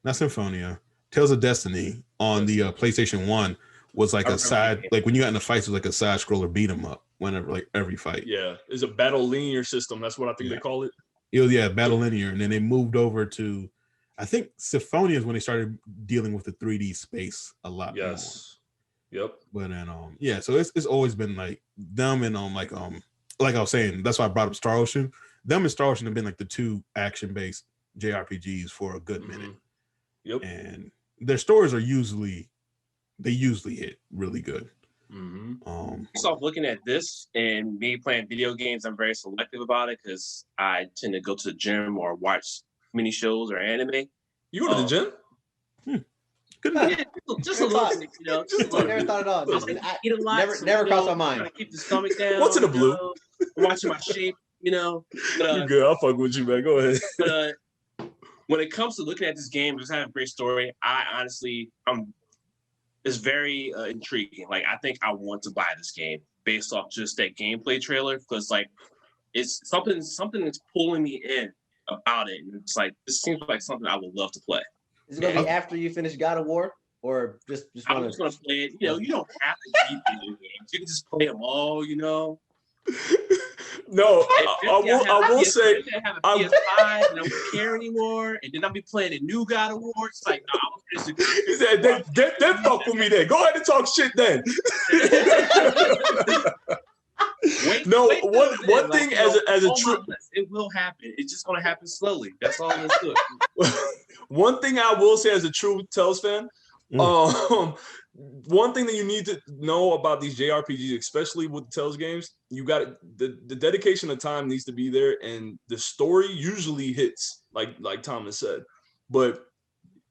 not Symphonia, Tales of Destiny on the PlayStation 1 was like a side, like, when you got in the fights, it was like a side scroller beat 'em up whenever, like, every fight. Yeah, it's a battle linear system. That's what I think they call it. It was, battle linear, and then they moved over to, I think, Symphonia is when they started dealing with the 3D space a lot more. Yep. But then so it's always been like them and like I was saying, that's why I brought up Star Ocean. Them and Star Ocean have been like the two action-based JRPGs for a good minute. Yep. And their stories are usually hit really good. Based off looking at this and me playing video games, I'm very selective about it, because I tend to go to the gym or watch mini shows or anime. You go to the gym? Good enough. Just a little bit, you know. I never thought at all. I eat a lot. Never crossed my mind. Keep the stomach down. What's in the blue? Watching my shape, you know. You're good. I'll fuck with you, man. Go ahead. But when it comes to looking at this game, it's having a great story. I honestly, it's very intriguing. Like, I think I want to buy this game based off just that gameplay trailer, because, like, it's something that's pulling me in about it. And it's like, this seems like something I would love to play. Is it gonna be after you finish God of War, or just I'm just gonna play it? You know, you don't have to keep video games. You can just play them all. You know. No, I will say I have a PS5 and I don't care anymore, and then I'll be playing a new God of War. It's like, no, I'm just then fuck with me then. Go ahead and talk shit then. One thing as a true, it will happen. It's just gonna happen slowly. That's all it's doing. One thing I will say as a true Tales fan, one thing that you need to know about these JRPGs, especially with the Tales games, you got the dedication of time needs to be there, and the story usually hits, like Thomas said. But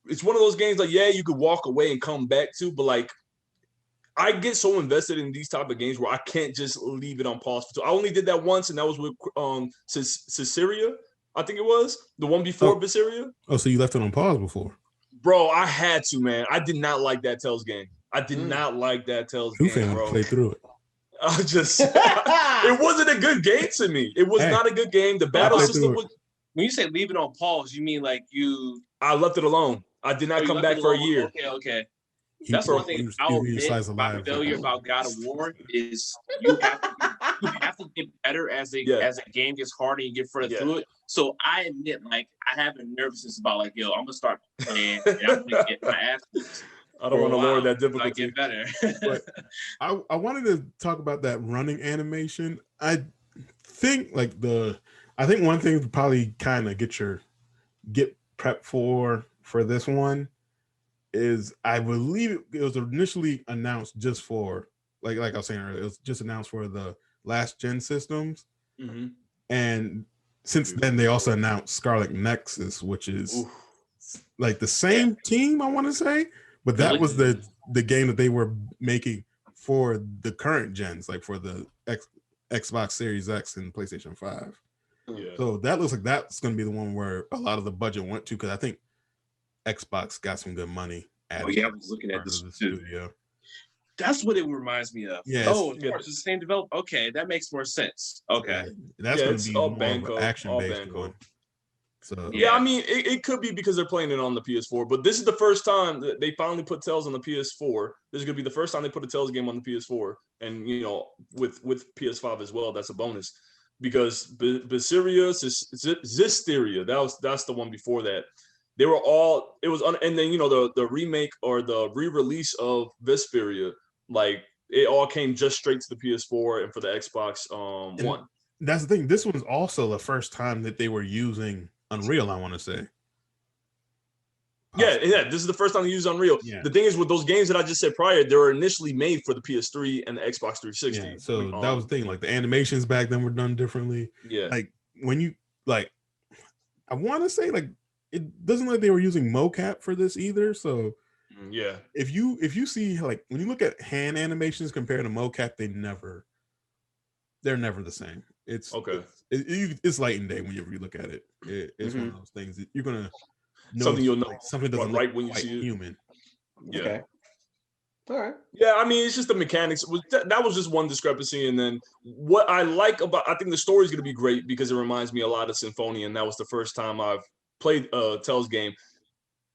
it's one of those games like, you could walk away and come back to, but like, I get so invested in these type of games where I can't just leave it on pause. So I only did that once, and that was with Caesarea, I think it was the one before Viseria. Oh, so you left it on pause before? Bro, I had to, man. I did not like that Tales game. I did not like that Tales game, bro. Play through it. I just, it wasn't a good game to me. It was not a good game. The battle system was. When you say leave it on pause, you mean like you I left it alone. I did not come back for a year. Okay. That's one thing I'll admit. My failure about God of War is you have to get better as a game gets harder and you get further through it. So I admit, like, I have a nervousness about, like, yo, I'm gonna start playing and I'm gonna get my ass beat. I don't want to lower that difficulty. I get better. But I wanted to talk about that running animation. I think one thing to probably kind of get prepped for this one is, I believe it was initially announced just for like I was saying earlier, it was just announced for the last gen systems. Mm-hmm. And since then they also announced Scarlet Nexus, which is like the same team, I want to say, but that was the game that they were making for the current gens, like for the Xbox Series X and PlayStation 5. Yeah. So that looks like that's going to be the one where a lot of the budget went to, because I think Xbox got some good money. I was looking at this studio. That's what it reminds me of. Yeah, of course, it's the same developer. Okay, that makes more sense. Okay, that's going to be all more Banco, of an action-based one. So I mean, it could be because they're playing it on the PS4, but this is the first time that they finally put Tales on the PS4. This is going to be the first time they put a Tales game on the PS4, and with PS5 as well. That's a bonus, because Berseria, Zestiria, that's the one before that. They were all, it was, and then, the remake or the re-release of Vesperia, like, it all came just straight to the PS4 and for the Xbox One. That's the thing. This was also the first time that they were using Unreal, I want to say. Yeah, this is the first time they used Unreal. Yeah. The thing is, with those games that I just said prior, they were initially made for the PS3 and the Xbox 360. Yeah, so that was the thing. Like, the animations back then were done differently. Yeah. Like, when you, like, I want to say, like, it doesn't look like they were using mocap for this either. So yeah, if you see, like, when you look at hand animations compared to mocap, they're never the same. It's okay. It's light and day whenever you look at it. It's one of those things that you're gonna know something you'll know. Like, something doesn't right look when you quite see it. Human. Yeah. Okay. All right. Yeah, I mean, it's just the mechanics. That was just one discrepancy. And then what I like about, I think the story is going to be great because it reminds me a lot of Symphonia, and that was the first time I've played a Tales game.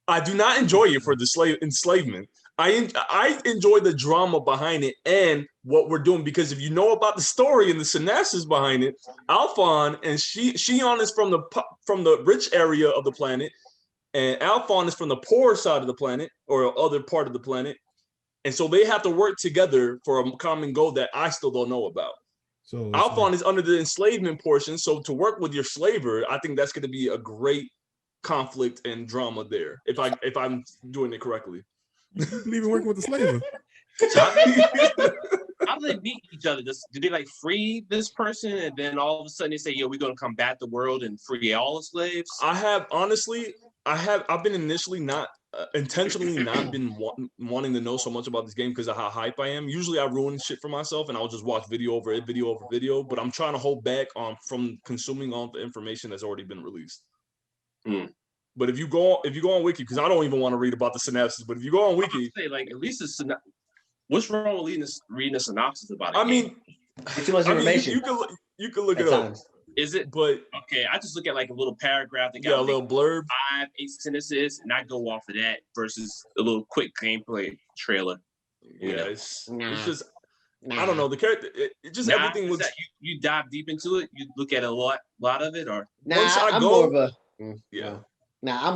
I do not enjoy it for the enslavement. I enjoy the drama behind it and what we're doing, because if you know about the story and the synopsis behind it, Alphon and Xion is from the rich area of the planet, and Alphon is from the poor side of the planet, or other part of the planet. And so they have to work together for a common goal that I still don't know about. So Alphon is under the enslavement portion. So to work with your slaver, I think that's going to be a great conflict and drama there. If I'm doing it correctly. You believe in working with the slaver? How do they meet each other? Do they like free this person and then all of a sudden they say, "Yo, we're going to combat the world and free all the slaves"? I've been initially not. Intentionally not been wanting to know so much about this game because of how hype I am. Usually I ruin shit for myself and I'll just watch video over video, but I'm trying to hold back from consuming all the information that's already been released. But if you go on Wiki, because I don't even want to read about the synopsis, but if you go on Wiki, say, like, at least what's wrong with reading a synopsis about it? I mean, it's too much information. You can look it up. Is it? But okay, I just look at like a little paragraph that got a little blurb, 5-8 sentences, and I go off of that versus a little quick gameplay trailer. It's just I don't know the character. It just everything looks. You dive deep into it. You look at a lot of it, or I'm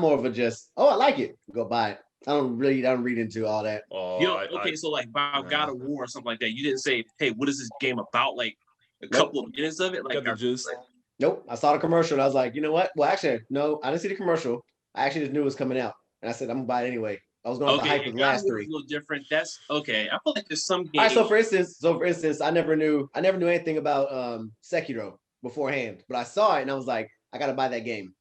more of a just I like it. Go buy it. I don't read into all that. So like about God of War or something like that. You didn't say, hey, what is this game about? Like a couple of minutes of it. Like nope. I saw the commercial and I was like, you know what? Well, actually, no, I didn't see the commercial. I actually just knew it was coming out, and I said I'm gonna buy it anyway. I was going to hype with the last 3. A little different. That's okay. I feel like there's some games. All right, so for instance, I never knew anything about Sekiro beforehand, but I saw it and I was like, I gotta buy that game.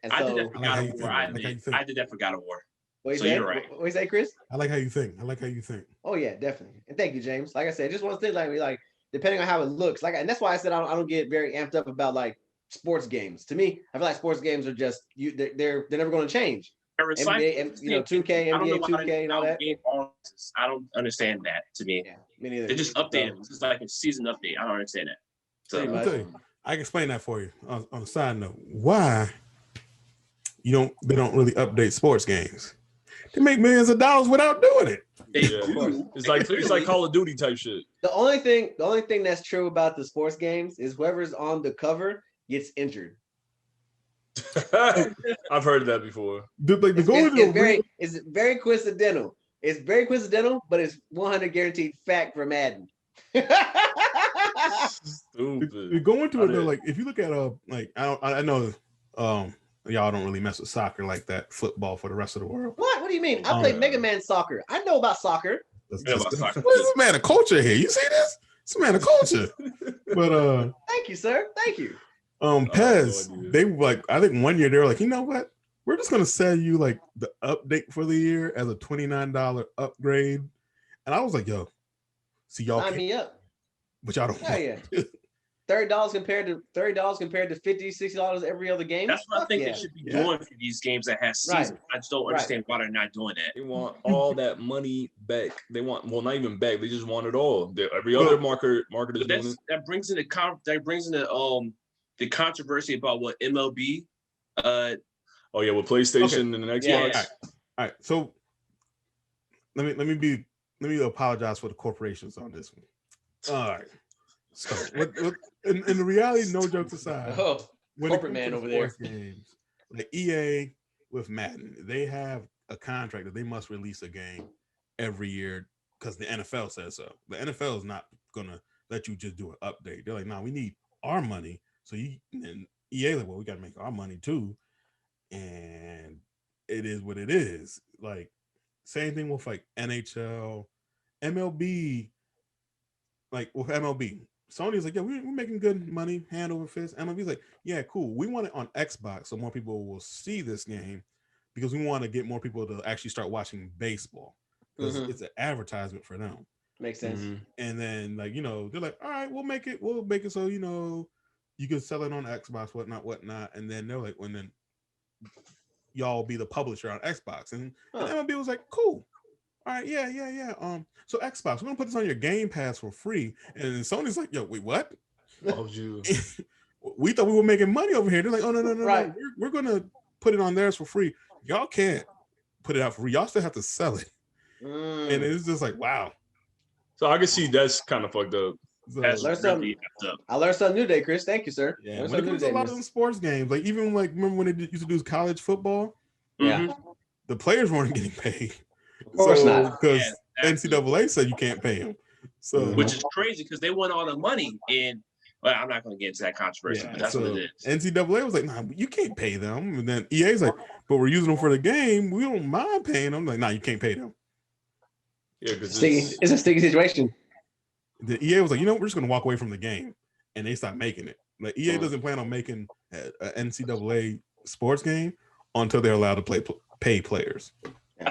And I did that for God of War. I did that for God of War. You're right. What you say, Chris? I like how you think. Oh yeah, definitely. And thank you, James. Like I said, just one thing, like depending on how it looks, and that's why I said I don't get very amped up about like sports games. To me, I feel like sports games are just they're never going to change. NBA, 2K, NBA 2K, and all that. I don't understand that. To me, yeah, me neither. They just update it. It's like a season update. I don't understand that. So I can explain that for you. On a side note, why they don't really update sports games. They make millions of dollars without doing it. It's like Call of Duty type shit. The only thing that's true about the sports games is whoever's on the cover gets injured. I've heard that before. It's very coincidental. It's very coincidental, but it's 100 guaranteed fact for Madden. Stupid. Going to it though, like if you look at I know y'all don't really mess with soccer like that, football for the rest of the world. What do you mean? I played Mega Man soccer. I know about soccer. What is this man of culture here? You see this? It's a man of culture. But thank you, sir. Thank you. Pez, they I think one year they were like, you know what? We're just gonna sell you like the update for the year as a $29 upgrade. And I was like, yo, see y'all sign me up. But y'all don't $30 compared to $50, $60 every other game. That's what I think they should be doing for these games that has seasons. Right. I just don't understand why they're not doing that. They want all that money back. They want not even back. They just want it all. Every other marketer is doing it. That brings in the controversy about what MLB. With PlayStation and Xbox. Yeah. All right. So let me apologize for the corporations on this one. All right. So, in the reality, no jokes aside, corporate man over there. Games, like EA with Madden, they have a contract that they must release a game every year because the NFL says so. The NFL is not gonna let you just do an update. They're like, no, we need our money. So and EA like, well, we got to make our money too, and it is what it is. Like same thing with like NHL, MLB. Like with MLB, Sony's like, yeah, we're making good money, hand over fist. MLB's like, yeah, cool. We want it on Xbox so more people will see this game because we want to get more people to actually start watching baseball because it's an advertisement for them. Makes sense. And then they're like, all right, we'll make it so you can sell it on Xbox, whatnot. And then they're like, then y'all be the publisher on Xbox. And MLB was like, cool. All right, yeah. So Xbox, we're gonna put this on your Game Pass for free. And Sony's like, yo, wait, what? We thought we were making money over here. They're like, oh no, right. No. We're gonna put it on theirs for free. Y'all can't put it out for free. Y'all still have to sell it. And it's just like, wow. So I can see that's kind of fucked up. I learned something new today, Chris. Thank you, sir. Yeah, when it comes to a lot of them sports games, like even like remember when they used to do college football? Yeah, the players weren't getting paid. Of course not, because NCAA said you can't pay them. So, which is crazy because they want all the money. And I'm not going to get into that controversy, but that's what it is. NCAA was like, nah, you can't pay them. And then EA's like, but we're using them for the game. We don't mind paying them. Like, nah, you can't pay them. Yeah, because it's a sticky situation. The EA was like, we're just going to walk away from the game. And they stopped making it. Like, EA doesn't plan on making an NCAA sports game until they're allowed to pay players.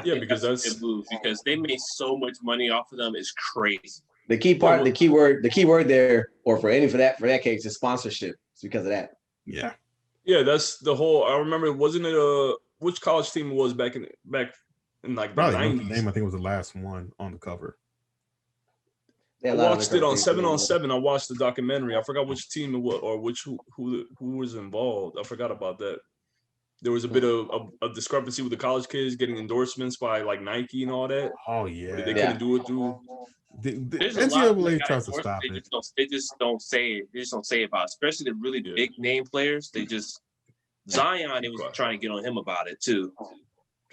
Yeah, because that's move because they made so much money off of them. It's crazy. The key part, the keyword there, or for that case, is sponsorship. It's because of that. Yeah, that's the whole. I remember, wasn't it which college team it was back in like the 90s? Name I think was the last one on the cover. I watched it on 7 on 7. I watched the documentary. I forgot which team it was or who was involved. I forgot about that. There was a bit of a discrepancy with the college kids getting endorsements by like Nike and all that. Oh yeah, they couldn't do it through. The NCAA tries to stop it. They just don't say it. They just don't say about it. Especially the really big name players. They just Zion. It was trying to get on him about it too.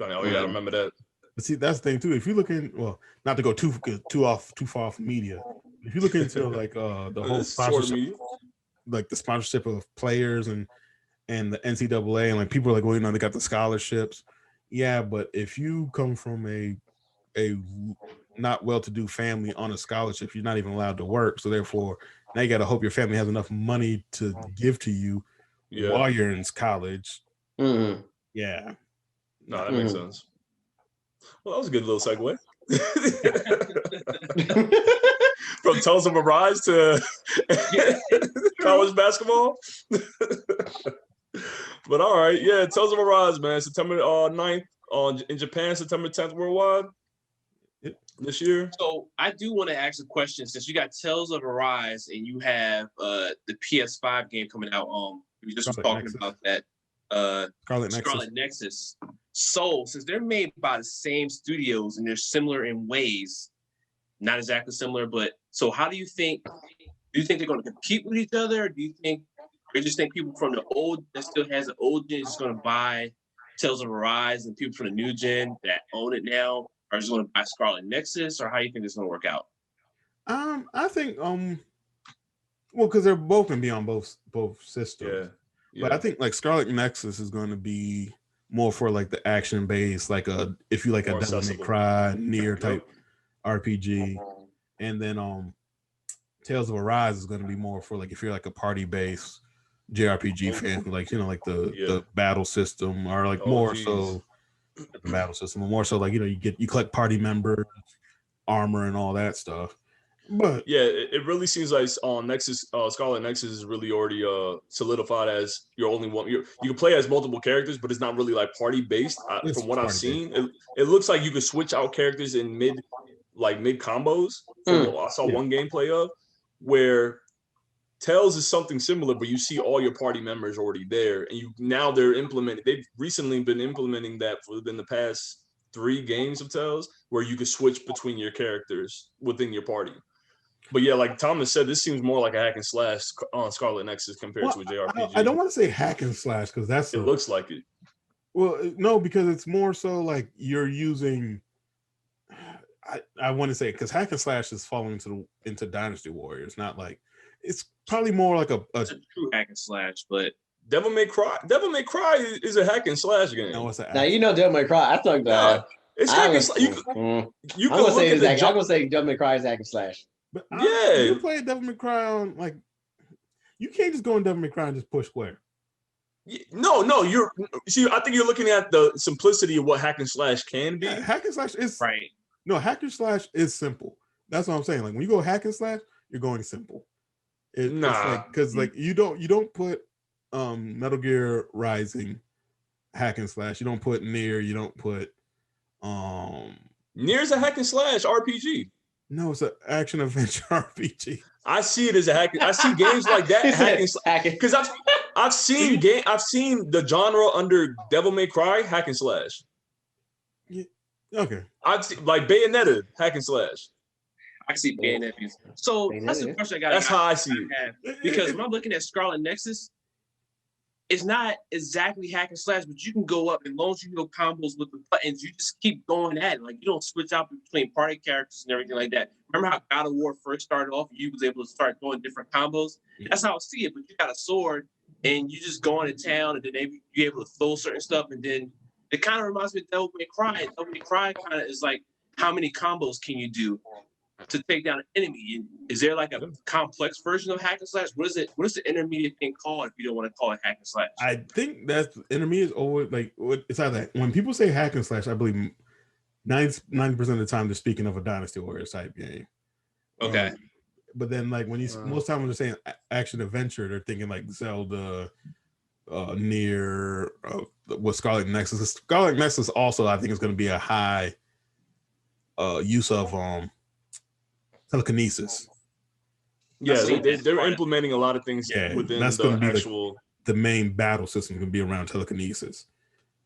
I remember that. But see, that's the thing too. If you look in, not to go too far off media. If you look into like the whole sponsorship, like the sponsorship of players and the NCAA and like people are like, well, they got the scholarships. Yeah, but if you come from a not well-to-do family on a scholarship, you're not even allowed to work. So therefore, now you got to hope your family has enough money to give to you while you're in college. Mm-hmm. Yeah. No, that makes sense. Well, that was a good little segue. From Tales of Arise to college basketball. But all right, Tales of Arise, man. September 9th in Japan, September 10th worldwide this year. So I do want to ask a question since you got Tales of Arise and you have the PS5 game coming out. We just was talking about that. Scarlet Nexus. So since they're made by the same studios and they're similar in ways, not exactly similar, but so how do you think? Do you think they're going to compete with each other? Or do you just think people from the old that still has an old gen is just going to buy Tales of Arise, and people from the new gen that own it now are just going to buy Scarlet Nexus, or how do you think it's going to work out? I think well, because they're both gonna be on both systems. Yeah. But I think like Scarlet Nexus is going to be more for like the action based, like if you like More a Devil May accessible. Cry near type RPG, and then Tales of Arise is going to be more for like if you're like a party based JRPG fan, like like the battle system, or like more so the battle system, or more so like you collect party members, armor, and all that stuff. But yeah, it really seems like on Nexus, Scarlet Nexus is really already solidified as your only one. You can play as multiple characters, but it's not really like party based. From what I've seen, it looks like you could switch out characters in mid combos. I saw one gameplay of where Tails is something similar, but you see all your party members already there, and they've recently been implementing that within the past 3 games of Tails, where you could switch between your characters within your party. But yeah, like Thomas said, this seems more like a hack and slash on Scarlet Nexus compared to a JRPG. I don't want to say hack and slash because it looks like it. Well, no, because it's more so like you're using. I want to say because hack and slash is falling into Dynasty Warriors, not like it's probably more like it's a true hack and slash, but Devil May Cry is a hack and slash game. No, it's now Devil May Cry. I thought that it's hack and slash. You can look at the I'm gonna say Devil May Cry is hack and slash. But you play Devil May Cry on like you can't just go in Devil May Cry and just push square. No, I think you're looking at the simplicity of what hack and slash can be. Yeah, hack and slash is right. No, hack and slash is simple. That's what I'm saying. Like when you go hack and slash, you're going simple. It's like because like you don't put Metal Gear Rising hack and slash. You don't put Nier. You don't put Nier's a hack and slash RPG. No, it's an action adventure RPG. I see it as a hack. I see games like that because I've seen the genre under Devil May Cry hack and slash. Yeah. Okay. I've seen like Bayonetta hack and slash. I see Bayonetta. So that's the question I got. That's how I see it. Because when I'm looking at Scarlet Nexus, it's not exactly hack and slash, but you can go up, and as long as you know combos with the buttons, you just keep going at it. Like you don't switch out between party characters and everything like that. Remember how God of War first started off? You was able to start doing different combos. That's how I see it. But you got a sword, and you just go into town, and then maybe you're able to throw certain stuff, and then it kind of reminds me of Devil May Cry. Devil May Cry kind of is like, how many combos can you do to take down an enemy? And is there like a complex version of hack and slash? What is it? What is the intermediate thing called if you don't want to call it hack and slash? I think that's intermediate. Always like it's either when people say hack and slash, I believe 90% of the time they're speaking of a Dynasty Warriors type game. Okay. But then like when you most time when they're saying action adventure, they're thinking like Zelda, Nier, with Scarlet Nexus. Scarlet Nexus also I think is going to be a high use of telekinesis. Yeah, they're implementing a lot of things within that's the be actual. The main battle system is going to be around telekinesis.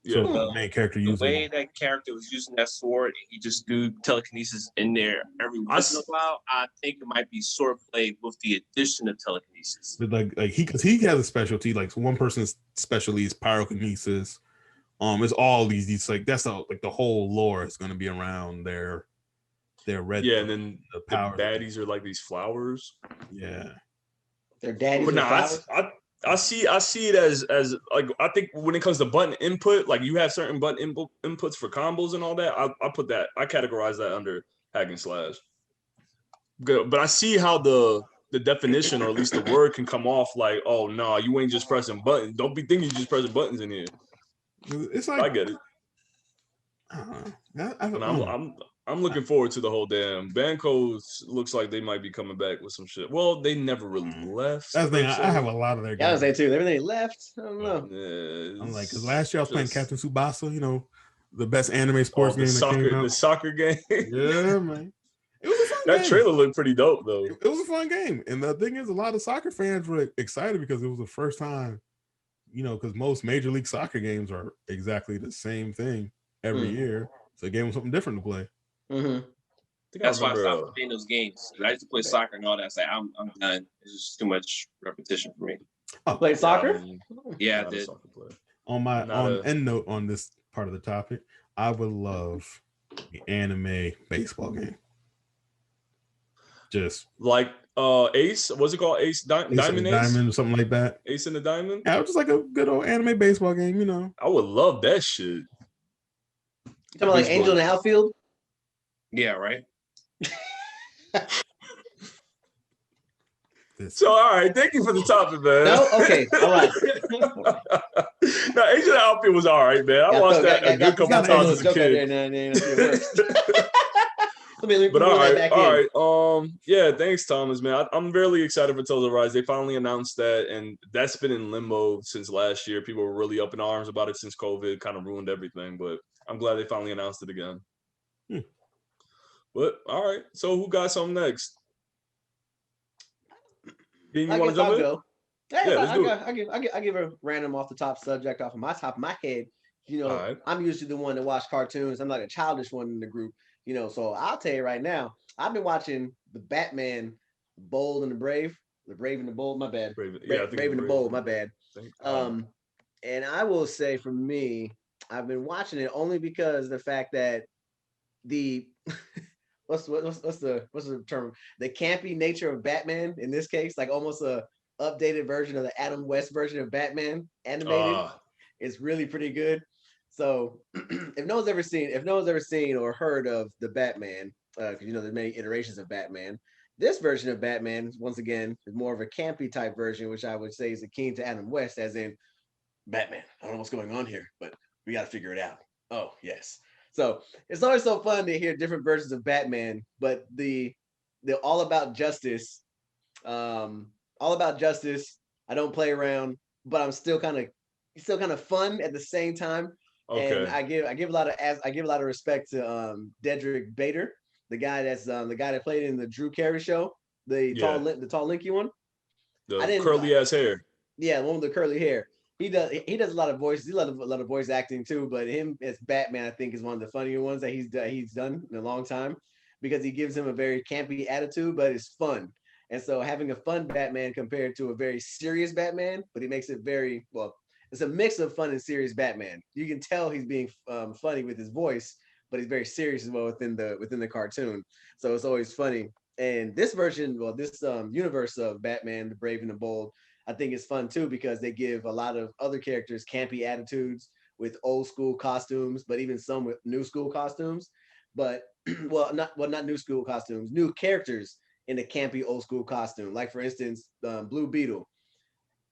Yeah, so the main character the way that character was using that sword, and he just do telekinesis in there every once in a while. I think it might be swordplay with the addition of telekinesis. But like he has a specialty. Like one person's specialty is pyrokinesis. It's all these like that's the whole lore is going to be around their red. Yeah, and then the baddies are like these flowers. Yeah, they're daddies. But no, I see it as like I think when it comes to button input, like you have certain button inputs for combos and all that. I categorize that under hack and slash. Good, but I see how the definition or at least the word can come off like, oh no, you ain't just pressing buttons. Don't be thinking you're just pressing buttons in here. It's like I get it. I'm looking forward to the whole damn Banco. Looks like they might be coming back with some shit. Well, they never really left. That's the thing. I have a lot of their games. I was say too. Everything left. I don't know. Yeah, I'm like, because last year I was playing Captain Tsubasa. The best anime sports game that came out. The soccer game. Yeah, man. It was a fun game. That trailer looked pretty dope though. It was a fun game, and the thing is, a lot of soccer fans were excited because it was the first time because most Major League Soccer games are exactly the same thing every year. So they gave them something different to play. Mm-hmm. That's why I stopped playing those games. I used to play soccer and all that. It's like I'm done. It's just too much repetition for me. You played soccer? Yeah, I did. On end note on this part of the topic, I would love the anime baseball game. Just like Ace, what's it called? Diamond Ace? Diamond or something like that. Ace and the Diamond? Yeah, just like a good old anime baseball game, I would love that shit. You talking about like Angel in the Outfield? Yeah, right. So, all right, thank you for the topic, man. No, okay, all right. No, Angel in the Outfield was all right, man. I watched that a good couple times as a kid. But all right. Yeah, thanks, Thomas, man. I'm really excited for Tales of Rise. They finally announced that, and that's been in limbo since last year. People were really up in arms about it since COVID kind of ruined everything, but I'm glad they finally announced it again. But all right, so who got something next? You want to jump in? Yeah, I give a random off the top subject off of my top of my head. Right. I'm usually the one to watch cartoons. I'm like a childish one in the group. So I'll tell you right now, I've been watching the Batman, Bold and the Brave, the Brave and the Bold. My bad. Brave and the Bold. My bad. And I will say for me, I've been watching it only because the fact that the what's the term? The campy nature of Batman in this case, like almost a updated version of the Adam West version of Batman animated, is really pretty good. So if no one's ever seen or heard of the Batman, because there's many iterations of Batman, this version of Batman, once again, is more of a campy type version, which I would say is akin to Adam West, as in Batman, I don't know what's going on here, but we got to figure it out. Oh, yes. So it's always so fun to hear different versions of Batman, but the all about justice, I don't play around, but I'm still kind of fun at the same time. Okay. And I give a lot of respect to Dedrick Bader, the guy that played in the Drew Carey show, the tall linky one. The curly ass hair. Yeah, the one with the curly hair. He does a lot of voices. He does a lot of voice acting too. But him as Batman, I think, is one of the funnier ones that he's done in a long time, because he gives him a very campy attitude, but it's fun. And so having a fun Batman compared to a very serious Batman, but he makes it very well. It's a mix of fun and serious Batman. You can tell he's being funny with his voice, but he's very serious as well within the cartoon. So it's always funny. And this version, this universe of Batman, the Brave and the Bold, I think it's fun too, because they give a lot of other characters campy attitudes with old school costumes, but even some with new school costumes. But not new school costumes, new characters in the campy old school costume. Like for instance, Blue Beetle.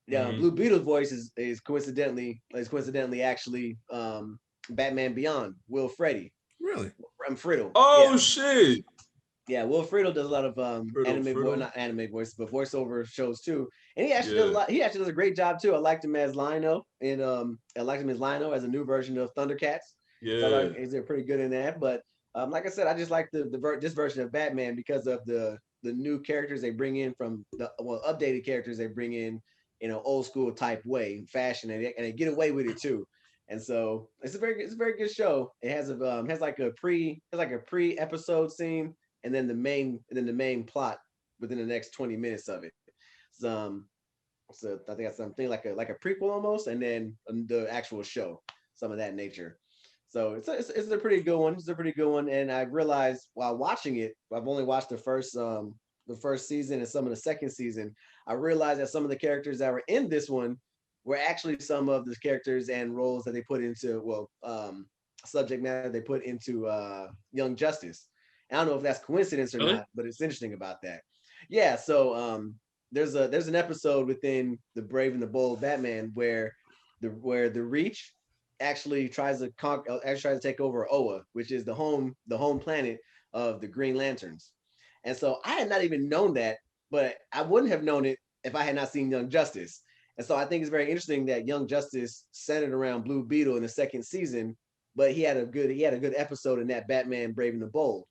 Yeah, Blue Beetle's voice is coincidentally actually Batman Beyond, Will Freddy. Really? I'm Friddle. Oh, yeah. Shit. Yeah, Will Friddle does a lot of not anime voice, but voiceover shows too. And he actually does a lot. He actually does a great job too. I liked him as Lino, and I liked him as Lino as a new version of Thundercats. Yeah, so he's pretty good in that. But like I said, I just like this version of Batman because of the new characters they bring in from updated characters they bring in old school type way, fashion, and they get away with it too. And so it's a very good show. It has like a pre episode scene, and then the main plot within the next 20 minutes of it. So I think that's something like a prequel almost, and then the actual show, some of that nature. So it's a pretty good one. It's a pretty good one. And I realized while watching it, I've only watched the first season and some of the second season. I realized that some of the characters that were in this one were actually some of the characters and roles that they put into subject matter they put into Young Justice. I don't know if that's coincidence or not, but it's interesting about that. Yeah, so there's an episode within the Brave and the Bold Batman where the Reach actually tries to take over Oa, which is the home planet of the Green Lanterns. And so I had not even known that, but I wouldn't have known it if I had not seen Young Justice. And so I think it's very interesting that Young Justice centered around Blue Beetle in the second season, but he had a good episode in that Batman Brave and the Bold.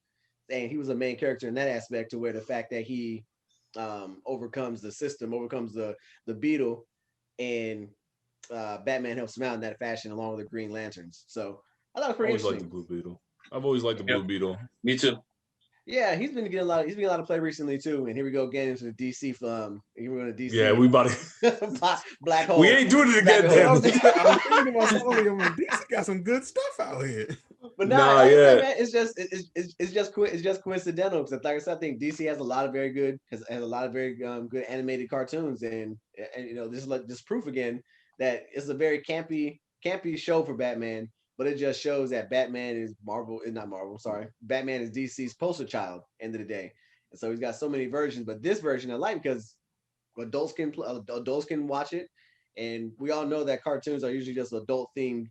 And he was a main character in that aspect, to where the fact that he overcomes the system, overcomes the Beetle, and Batman helps him out in that fashion along with the Green Lanterns. So I thought it was I pretty always liked interesting. the Blue Beetle. I've always liked the Blue Beetle. Me too. Yeah, he's been getting a lot of play recently too. And here we go again into the DC here we're going to DC. Yeah, we about to black hole. We ain't doing it again, I was damn. thinking about Sully. I'm like, DC got some good stuff out here. But Nah, yeah. said, man, it's just coincidental because, like I said, I think DC has a lot of very good good animated cartoons, and you know, this is like this proof again that it's a very campy show for Batman, but it just shows that Batman is Batman is DC's poster child. End of the day, and so he's got so many versions, but this version I like because adults can watch it, and we all know that cartoons are usually just adult themed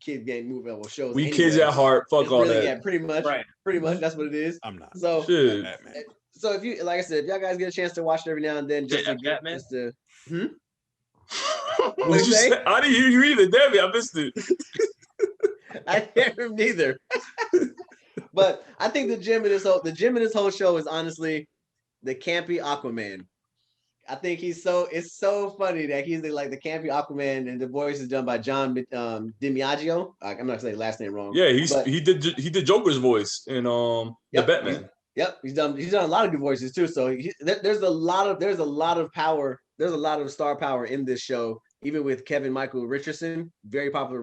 kid game movie shows. We anyway. kids at heart. Fuck all that. Yeah, pretty much. Right. Pretty much. That's what it is. I'm not. So, Batman. so if you, like I said, if y'all guys get a chance to watch it every now and then, just to get Batman. What did you say? I didn't hear you either. Damn it, I missed it. I didn't hear him neither. But I think the gem in this whole show is honestly the campy Aquaman. I think it's so funny that he's the campy Aquaman, and the voice is done by John DiMaggio. I'm not gonna say the last name wrong. Yeah, he did Joker's voice in the Batman. He's done a lot of good voices too. So there's a lot of power. There's a lot of star power in this show. Even with Kevin Michael Richardson, very popular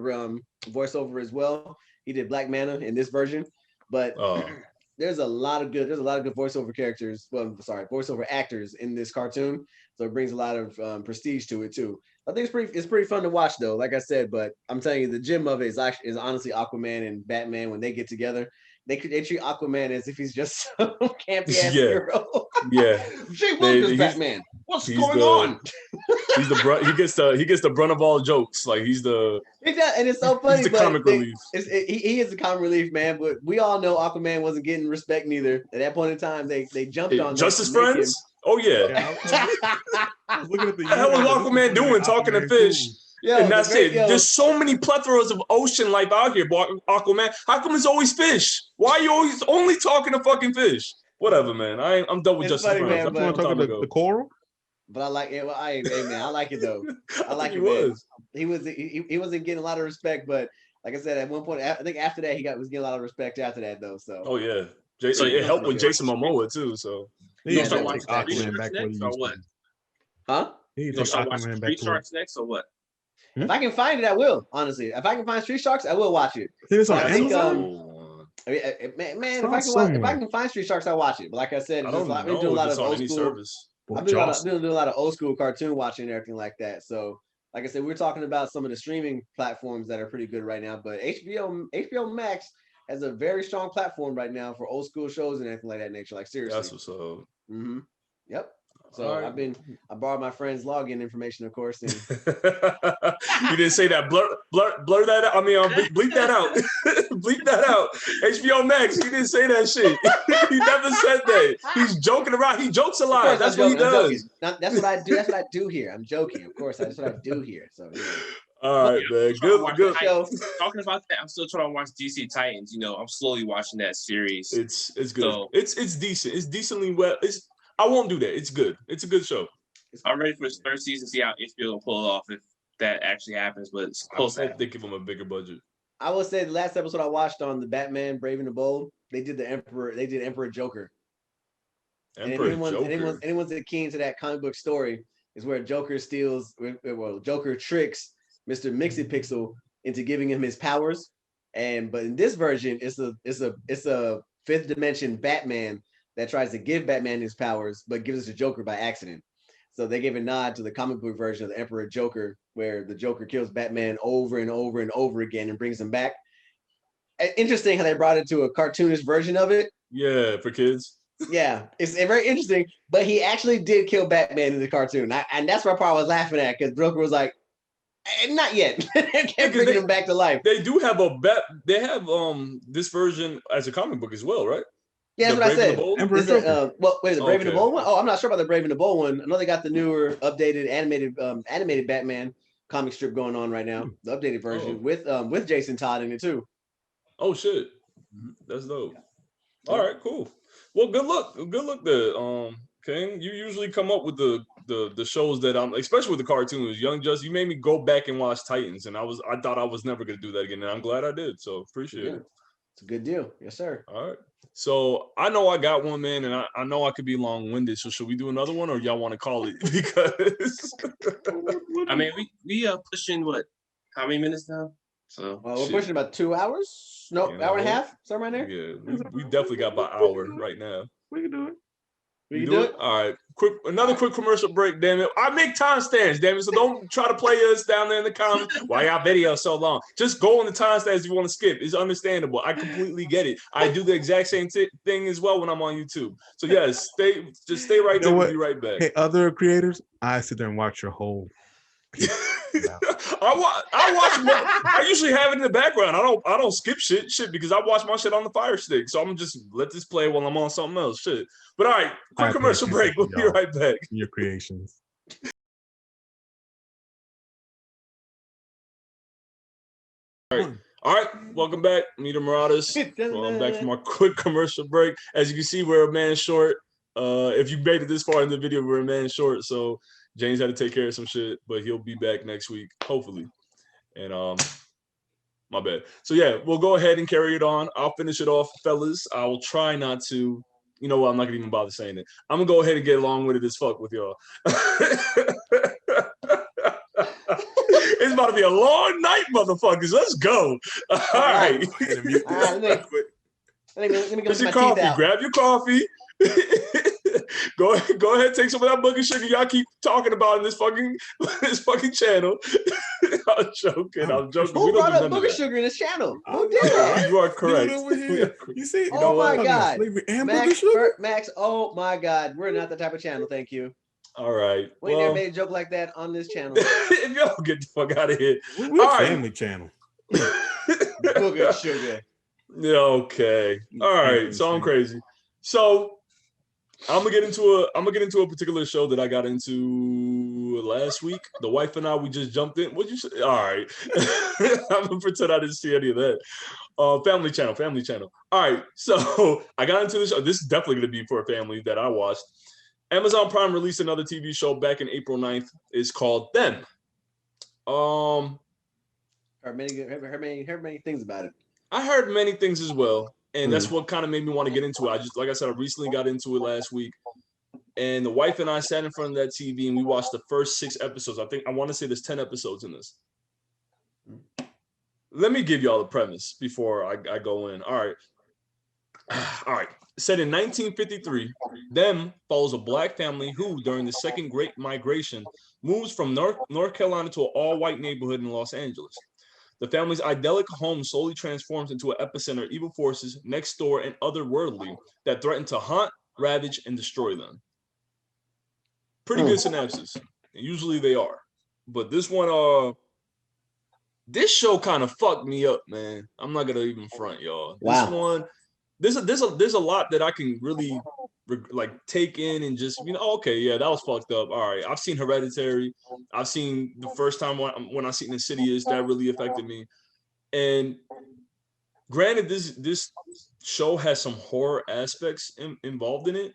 voiceover as well. He did Black Manta in this version, but there's a lot of good voiceover characters. Voiceover actors in this cartoon. So it brings a lot of prestige to it too. I think it's pretty fun to watch though. Like I said, but I'm telling you, the gem of it is honestly Aquaman and Batman when they get together. They treat Aquaman as if he's just some campy ass hero. Yeah. Jay Wilkins Batman. What's going on? He's the brunt. He gets the brunt of all jokes. Like he does, and it's so funny. He's the comic relief. He is the comic relief, man. But we all know Aquaman wasn't getting respect neither. At that point in time, they jumped on Justice Friends. Oh yeah. I was looking at the hell was Aquaman doing talking to fish? Yeah, and that's it. There's so many plethoras of ocean life out here, Aquaman. How come it's always fish? Why are you always only talking to fucking fish? Whatever, man. I'm done with Justice Friends. I'm talking about the coral. But I like it. Well, I like it though. I like it. He wasn't getting a lot of respect, but like I said, at one point, I think after that, was getting a lot of respect after that though. So. Oh yeah. So it helped with Jason Momoa too. So. You start watching Aquaman back next or what? Huh? You start watching Street Sharks next or what? If I can find it, I will. Honestly, if I can find Street Sharks, I will watch it. It's on Amazon. Man, if I can find Street Sharks, I'll watch it. But like I said, I've been doing a lot of old school. I've been doing a lot of old school cartoon watching and everything like that. So, like I said, we're talking about some of the streaming platforms that are pretty good right now. But HBO Max has a very strong platform right now for old school shows and everything like that nature. Like seriously, that's what's up. Mm-hmm. Yep. So right. I borrowed my friend's login information, of course. And... You didn't say that. Blur that out. I mean, bleep that out. Bleep that out. HBO Max. You didn't say that shit. He never said that. He's joking around. He jokes a lot. That's what he does. That's what I do. That's what I do here. I'm joking, of course. That's what I do here. So. Yeah. All right, man. Good. Talking about that, I'm still trying to watch DC Titans. You know, I'm slowly watching that series. It's good. So, it's decent. It's decently well. I won't do that. It's good. It's a good show. I'm ready for this third season. See how HBO will pull it off if that actually happens. But it's close. I hope they give them a bigger budget. I will say the last episode I watched on the Batman Brave and the Bold, they did Emperor Joker. Anyone's that keen to that comic book story is where Joker Joker tricks Mr. Mixie-Pixel into giving him his powers. But in this version, it's a fifth dimension Batman that tries to give Batman his powers, but gives it to Joker by accident. So they gave a nod to the comic book version of the Emperor Joker, where the Joker kills Batman over and over and over again and brings him back. Interesting how they brought it to a cartoonish version of it. Yeah, for kids. Yeah, it's very interesting. But he actually did kill Batman in the cartoon, and that's what part I was laughing at, because Joker was like, "Not yet." Can't bring him back to life. They do have They have this version as a comic book as well, right? Yeah, that's what I said. The Brave and the Bold one? Oh, I'm not sure about the Brave and the Bold one. I know they got the newer, updated, animated Batman comic strip going on right now. The updated version with Jason Todd in it too. Oh shit, that's dope. All right, cool. Well, good luck there, King. You usually come up with the the shows that I'm, especially with the cartoons. Young Justice, you made me go back and watch Titans, and I thought I was never gonna do that again, and I'm glad I did. So appreciate it. It's a good deal, yes, sir. All right. So I know I got one, man, and I know I could be long-winded. So should we do another one, or y'all want to call it? Because I mean, we are pushing what? How many minutes now? So we're pushing about 2 hours. Nope, hour and a half. Somewhere right there. Yeah, we definitely got about an hour right now. We can do it. We can do it. All right. Another quick commercial break, damn it. I make timestamps, damn it. So don't try to play us down there in the comments. Why y'all video so long? Just go on the timestamps if you want to skip. It's understandable. I completely get it. I do the exact same thing as well when I'm on YouTube. So yes, stay right there. We'll be right back. Hey, other creators, I sit there and watch your whole. I usually have it in the background. I don't skip shit because I watch my shit on the Fire Stick. So I'm just let this play while I'm on something else. Shit. But all right, quick commercial break. We'll be right back. Your creations. All right. Welcome back, Meet the Marauders. Welcome back from our quick commercial break. As you can see, we're a man short. If you made it this far in the video, we're a man short. So James had to take care of some shit, but he'll be back next week, hopefully. And my bad. So yeah, we'll go ahead and carry it on. I'll finish it off, fellas. I will try not to. You know what? I'm not gonna even bother saying it. I'm gonna go ahead and get along with it as fuck with y'all. It's about to be a long night, motherfuckers. Let's go. All right. Let me Get your coffee. Grab your coffee. Go ahead, take some of that booger sugar y'all keep talking about in this fucking channel. I'm joking. Who brought up booger sugar in this channel? Who did that? You are correct. Over here. You see? Oh my God, Max, Max. Oh my God, we're not the type of channel. Thank you. All right. We never made a joke like that on this channel. If y'all get the fuck out of here. We're a family channel. Booger sugar. Yeah. Okay. All right. So I'm crazy. So I'm gonna get into a particular show that I got into last week. The wife and I, we just jumped in. What'd you say? All right. I'm gonna pretend I didn't see any of that. Family channel. All right. So I got into the show. This is definitely gonna be for a family that I watched. Amazon Prime released another TV show back in April 9th. It's called Them. Heard many things about it. I heard many things as well. And that's what kind of made me want to get into it. Like I said, I recently got into it last week. And the wife and I sat in front of that TV and we watched the first 6 episodes. I want to say there's 10 episodes in this. Let me give y'all the premise before I go in. All right. Set in 1953, Them follows a black family who, during the Second Great Migration, moves from North Carolina to an all-white neighborhood in Los Angeles. The family's idyllic home slowly transforms into an epicenter of evil forces next door and otherworldly that threaten to haunt, ravage, and destroy them. Pretty good synopsis. Usually they are. But this one, this show kind of fucked me up, man. I'm not gonna even front, y'all. Wow. This one, there's a lot that I can really like take in and just, okay, yeah, that was fucked up. All right, I've seen Hereditary. I've seen the first time when I seen Insidious, that really affected me. And granted, this show has some horror aspects involved in it,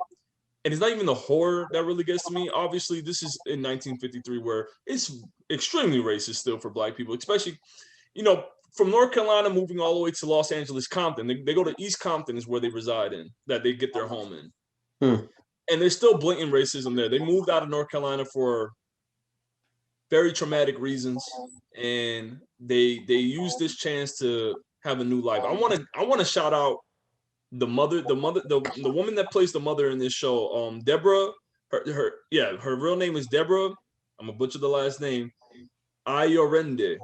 and it's not even the horror that really gets to me. Obviously, this is in 1953, where it's extremely racist still for black people, especially, from North Carolina moving all the way to Los Angeles, Compton. They go to East Compton is where they reside in, that they get their home in. And there's still blatant racism there. They moved out of North Carolina for very traumatic reasons, and they used this chance to have a new life. I want to shout out the woman that plays the mother in this show, Deborah. Her real name is Deborah. I'm gonna butcher the last name. Ayorende.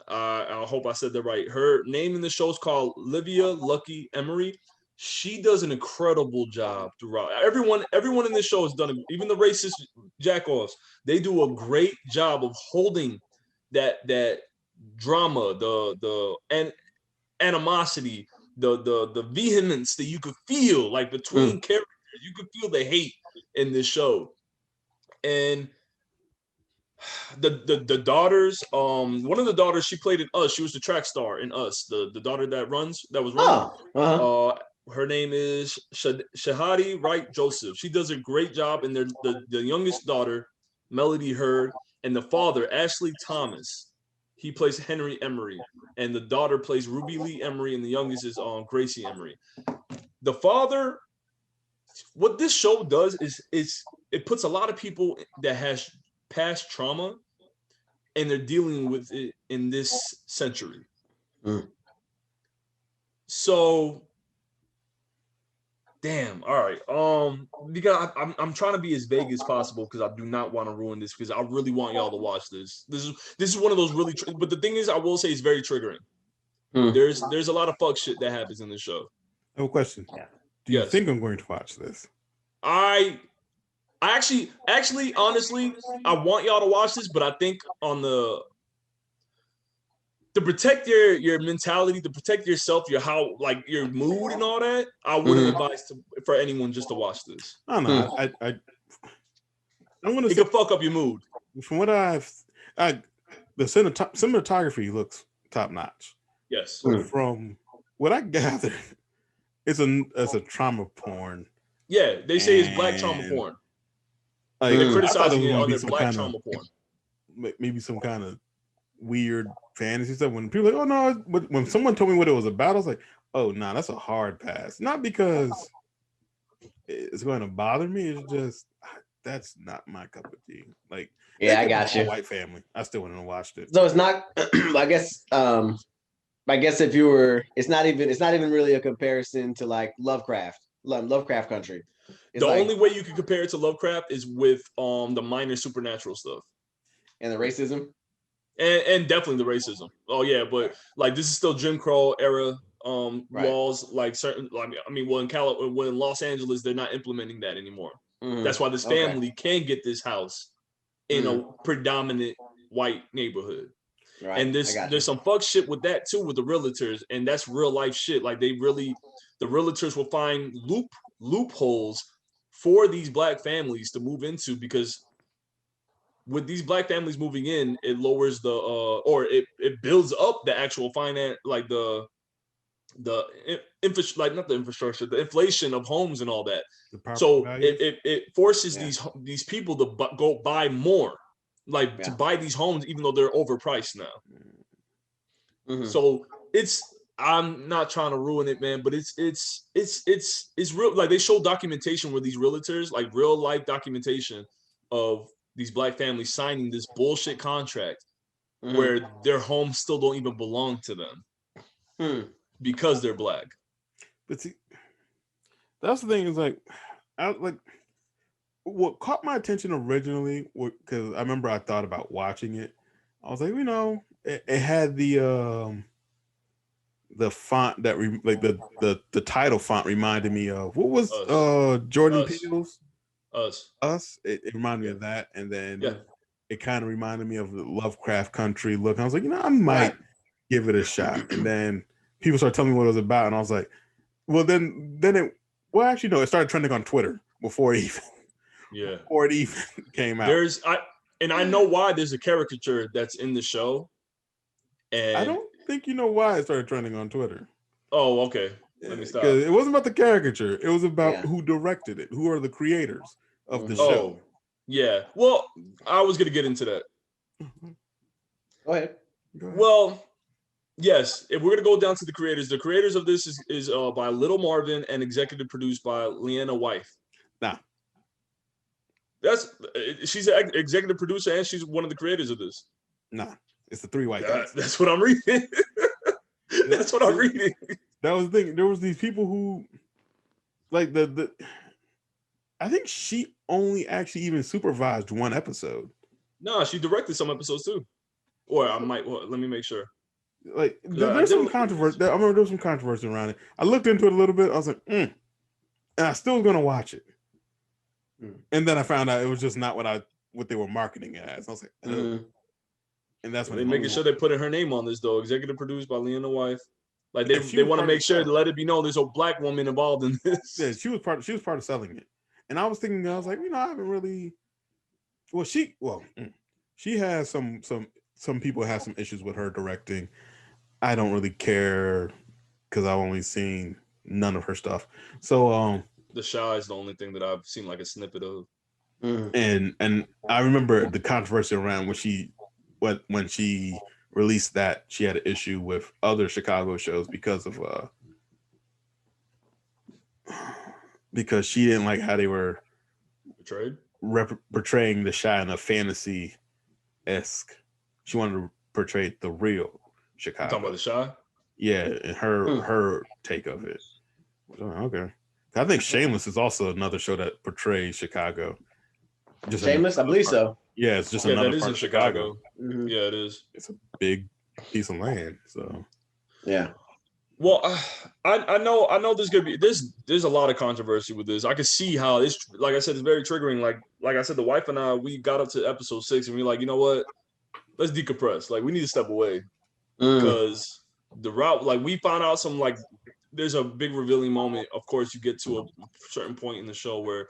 I hope I said that right. Her name in the show is called Livia Lucky Emery. She does an incredible job throughout. Everyone in this show has done it. Even the racist jackoffs, they do a great job of holding that drama, the animosity, the vehemence that you could feel like between characters. You could feel the hate in this show. And the daughters, one of the daughters, she played in Us. She was the track star in Us. The daughter that was running. Her name is Shahadi Wright Joseph. She does a great job, and the youngest daughter, Melody Hurd, and the father, Ashley Thomas. He plays Henry Emery, and the daughter plays Ruby Lee Emery, and the youngest is Gracie Emery. The father, what this show does is it puts a lot of people that has past trauma, and they're dealing with it in this century. So, damn. All right. Because I'm trying to be as vague as possible because I do not want to ruin this because I really want y'all to watch this. This is one of those really. But the thing is, I will say it's very triggering. There's a lot of fuck shit that happens in the show. I have a question. Yeah. Do you think I'm going to watch this? I actually, honestly, I want y'all to watch this, but I think on to protect your mentality, to protect yourself, your mood and all that, I wouldn't advise for anyone just to watch this. I don't know. I'm gonna. It can fuck up your mood. From what the cinematography looks top notch. Yes. From what I gathered, it's a trauma porn. Yeah, they say it's black trauma porn. They're criticizing it on their black trauma porn. Maybe some kind of weird fantasy stuff. When people are like, oh no, when someone told me what it was about, I was like, oh no, that's a hard pass. Not because it's going to bother me. It's just that's not my cup of tea. Like, yeah, I got you. White Family. I still wouldn't have watched it. So it's not. I guess if you were, it's not even really a comparison to like Lovecraft Country. It's the only way you can compare it to Lovecraft is with the minor supernatural stuff and the racism. And definitely the racism. Oh yeah, but like this is still Jim Crow era laws. Like certain, well, in Los Angeles, they're not implementing that anymore. That's why this family can get this house in a predominant white neighborhood. Right. And there's some fuck shit with that too with the realtors, and that's real life shit. Like the realtors will find loopholes for these black families to move into because with these black families moving in, it lowers it builds up the actual finance, like the infrastructure, the inflation of homes and all that. So it forces these people to go buy more, to buy these homes even though they're overpriced now. So I'm not trying to ruin it, man, but it's real. Like they show documentation where these realtors, like real life documentation of these black families signing this bullshit contract where their homes still don't even belong to them because they're black. But see, that's the thing is what caught my attention originally, because I remember I thought about watching it. I was like, it had the font that the title font reminded me of what was Jordan Peele's Us. It reminded me of that, and then it kind of reminded me of the Lovecraft Country look. I was like, I might give it a shot. And then people started telling me what it was about, and I was like, well, it started trending on Twitter before it even came out. I know why there's a caricature that's in the show, and I don't think you know why it started trending on Twitter. Oh, okay. Let me stop. Because it wasn't about the caricature. It was about who directed it. Who are the creators of the show? Yeah. Well, I was going to get into that. Go ahead. Well, yes. If we're going to go down to the creators of this is by Little Marvin and executive produced by Leanna Wythe. Nah. She's an executive producer and she's one of the creators of this. Nah. It's the three white guys. That's what I'm reading. That's what I'm reading. That was the thing. There was these people who, like I think she only actually even supervised one episode. No, she directed some episodes too. Or I might. Well, let me make sure. Like there's some controversy. I remember there was some controversy around it. I looked into it a little bit. I was like, and I still was gonna watch it. And then I found out it was just not what they were marketing it as. I was like, and that's when they're making sure they're putting her name on this though. Executive produced by Leanna Wythe. Like they want to make sure to let it be known there's a black woman involved in this. Yeah, she was part of selling it. And I was thinking, I was like, I haven't really. She has some people have some issues with her directing. I don't really care because I've only seen none of her stuff. So The Shy is the only thing that I've seen like a snippet of. And I remember the controversy around when she released that she had an issue with other Chicago shows because she didn't like how they were portraying the Chi in a fantasy-esque. She wanted to portray the real Chicago. Talking about the Chi? Yeah, and her take of it. So, okay. I think Shameless is also another show that portrays Chicago. Shameless, I believe so. Yeah, it's just another part of Chicago. Mm-hmm. Yeah, it is. It's a big piece of land. So yeah. Well, I know there's a lot of controversy with this. I can see how it's, like I said, it's very triggering. Like I said, the wife and I, we got up to episode 6 and we're like, you know what? Let's decompress. Like, we need to step away because the route, like, we found out some, like, there's a big revealing moment. Of course, you get to a certain point in the show where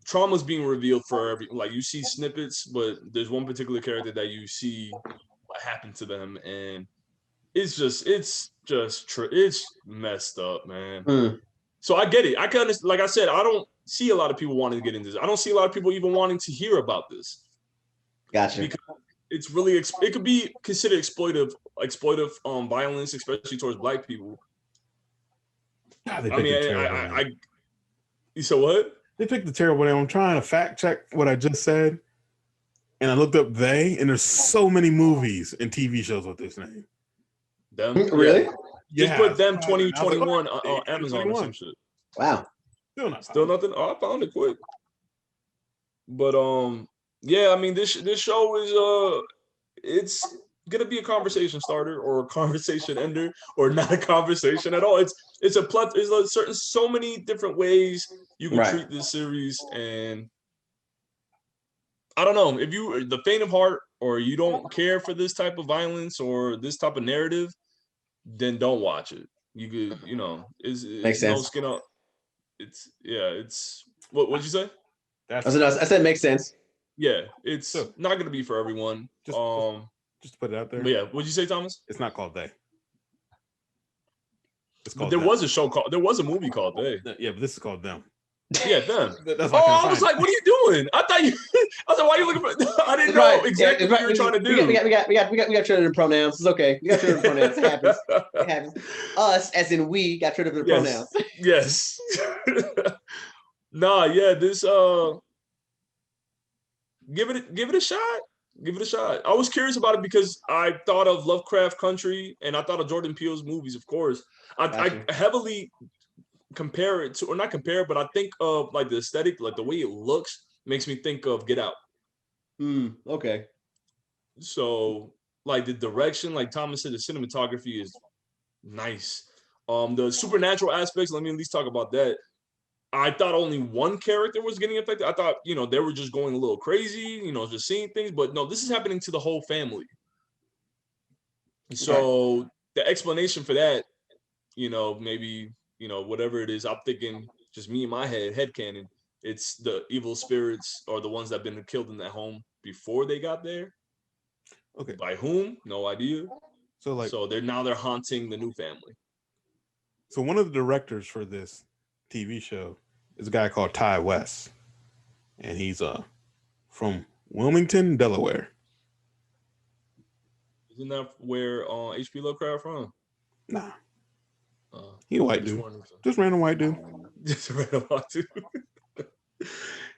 trauma's being revealed for like, you see snippets, but there's one particular character that you see what happened to them, and it's messed up, man. So I get it. I can understand. Like I said, I don't see a lot of people wanting to get into this. I don't see a lot of people even wanting to hear about this. Gotcha. Because it's really, it could be considered exploitive violence, especially towards Black people. You said what? They picked the terrible name. I'm trying to fact check what I just said, and I looked up and there's so many movies and TV shows with this name. Them? Really? Yeah. Just put them 2021 on Amazon or some shit. Wow. Still nothing. Oh, I found it quick. But yeah, I mean, this show is it's gonna be a conversation starter or a conversation ender or not a conversation at all. There's so many different ways you can treat this series, and I don't know if you the faint of heart or you don't care for this type of violence or this type of narrative, then don't watch it. You could, it's makes sense. No skin up. It's what'd you say? I said makes sense. Yeah, it's not gonna be for everyone. Just to put it out there. But yeah, what'd you say, Thomas? It's not called They. It's called There was a movie called They. Yeah, but this is called Them. Yeah, Them. I was like, what are you doing? I was like, why are you looking for? I didn't know exactly what you were trying to do. We got triggered pronouns. It's okay. We got triggered pronouns. It happens. It happens. Us, as in we, got triggered pronouns. Yes. Nah, yeah, this give it a shot. Give it a shot. I was curious about it because I thought of Lovecraft Country and I thought of Jordan Peele's movies, of course. I heavily compare it to, or not compare, but I think of like the aesthetic, like the way it looks makes me think of Get Out. Okay. So like the direction, like Thomas said, the cinematography is nice. The supernatural aspects, let me at least talk about that. I thought only one character was getting affected. I thought, they were just going a little crazy, just seeing things. But no, this is happening to the whole family. So the explanation for that, maybe, whatever it is, I'm thinking just me in my headcanon, it's the evil spirits or the ones that have been killed in that home before they got there. Okay. By whom? No idea. So they're haunting the new family. So one of the directors for this TV show is a guy called Ty West, and he's from Wilmington, Delaware. Isn't that where H.P. Lovecraft from? Nah, he a white dude, just random white dude. Just a random white dude.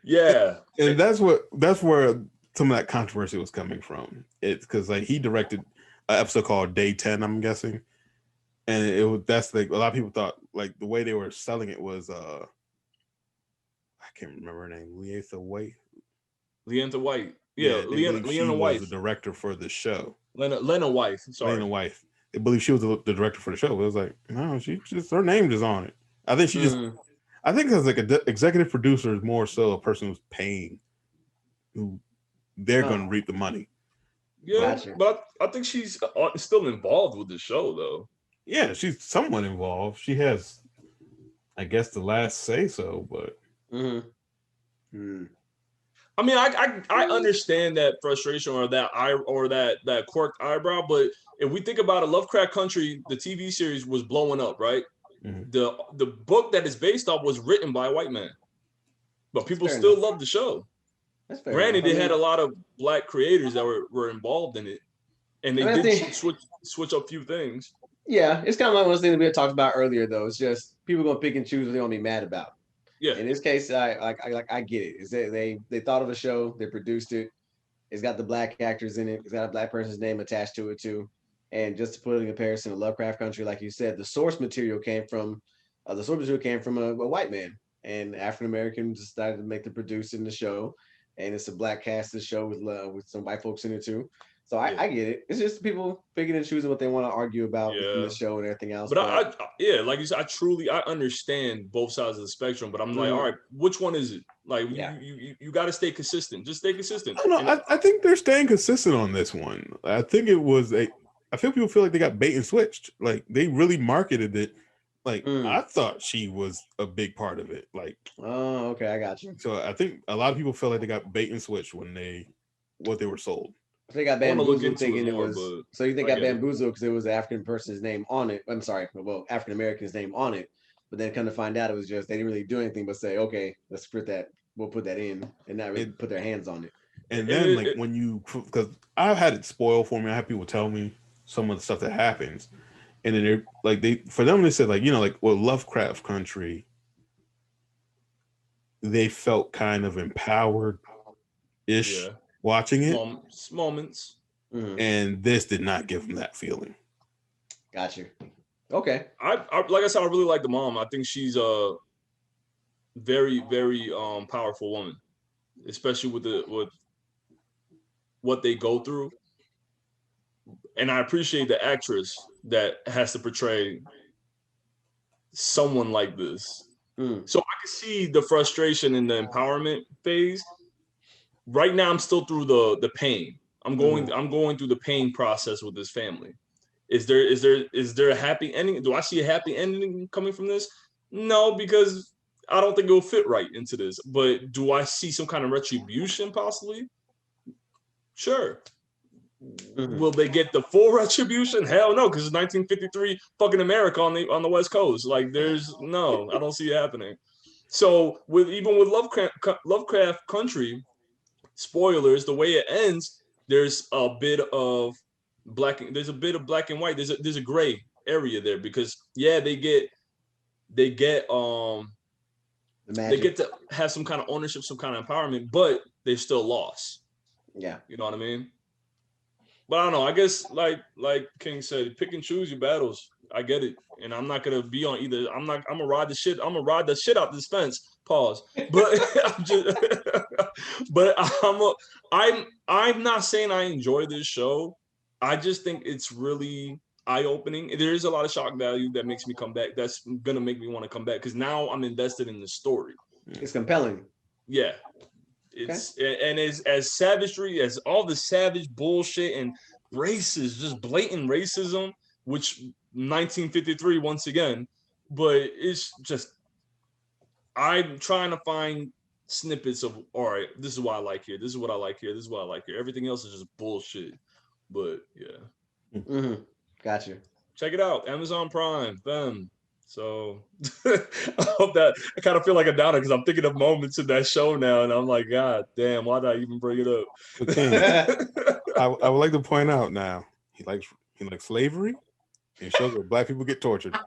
Yeah, and that's where some of that controversy was coming from. It's because like he directed an episode called Day 10, I'm guessing. And that's like a lot of people thought like the way they were selling it was I can't remember her name, Leatha White. Leatha White. Yeah, Leanna White was the director for the show. Lena White. Sorry. Lena White. They believe she was the director for the show. But it was like, no, she just her name is on it. I think she just I think as like an executive producer is more so a person who's paying, who they're going to reap the money. Yeah, but I think she's still involved with the show though. Yeah, she's somewhat involved. She has, I guess, the last say so, but. I mean, I understand that frustration or that quirked eyebrow, but if we think about it, Lovecraft Country, the TV series was blowing up, right? The book that is based off was written by a white man. but people still love the show. That's fair. Granted, they had a lot of black creators that were involved in it, and they did switch up a few things. Yeah, it's kind of like one of those things we had talked about earlier, though. It's just people gonna pick and choose what they're gonna be mad about. Yeah. In this case, I get it. Is they thought of a show, they produced it. It's got the black actors in it. It's got a black person's name attached to it too. And just to put it in comparison to Lovecraft Country, like you said, the source material came from a white man, and African Americans decided to make the producer in the show, and it's a black cast of the show with some white folks in it too. So I get it. It's just people picking and choosing what they want to argue about in the show and everything else. But I like you said, I understand both sides of the spectrum. But I'm like, all right, which one is it? Like, you got to stay consistent. Just stay consistent. I think they're staying consistent on this one. I think I feel people feel like they got bait and switched. Like they really marketed it. Like I thought she was a big part of it. Like, oh, okay, I got you. So I think a lot of people felt like they got bait and switched when what they were sold. They got bamboozled thinking it was. So you think got bamboozled because it was an African person's name on it. I'm sorry, well, African American's name on it. But then come to find out, it was just they didn't really do anything but say, okay, let's put that. We'll put that in, and not really put their hands on it. And then because I've had it spoiled for me. I have people tell me some of the stuff that happens, and then for them they said Lovecraft Country, they felt kind of empowered ish. Yeah. Watching it, moments, and this did not give them that feeling. Got you. Okay. I like I said, I really like the mom. I think she's a very, very powerful woman, especially with what they go through. And I appreciate the actress that has to portray someone like this. So I can see the frustration in the empowerment phase. Right now, I'm still through the pain. I'm going through the pain process with this family. Is there a happy ending? Do I see a happy ending coming from this? No, because I don't think it will fit right into this. But do I see some kind of retribution possibly? Sure. Will they get the full retribution? Hell no, because it's 1953 fucking America on the West Coast. Like I don't see it happening. So with Lovecraft Country. Spoilers, the way it ends, there's a bit of black and white. There's a gray area there because they get to have some kind of ownership, some kind of empowerment, but they're still lost. Yeah. You know what I mean? But I don't know. I guess like King said, pick and choose your battles. I get it. And I'm not gonna be on either. I'm gonna ride the shit out this fence. Pause. But I'm not saying I enjoy this show. I just think it's really eye-opening. There is a lot of shock value that makes me come back. That's gonna make me want to come back because now I'm invested in the story. It's compelling. Yeah. It's and as savagery as all the savage bullshit and racist, just blatant racism, which 1953 once again, but it's just I'm trying to find snippets of all right, this is what I like here, this is what I like here, this is what I like here. Everything else is just bullshit. But yeah. Gotcha. Check it out, Amazon Prime, bam. So I hope that I kind of feel like a downer because I'm thinking of moments in that show now, and I'm like, God damn, why did I even bring it up? I would like to point out now he likes slavery and shows where black people get tortured.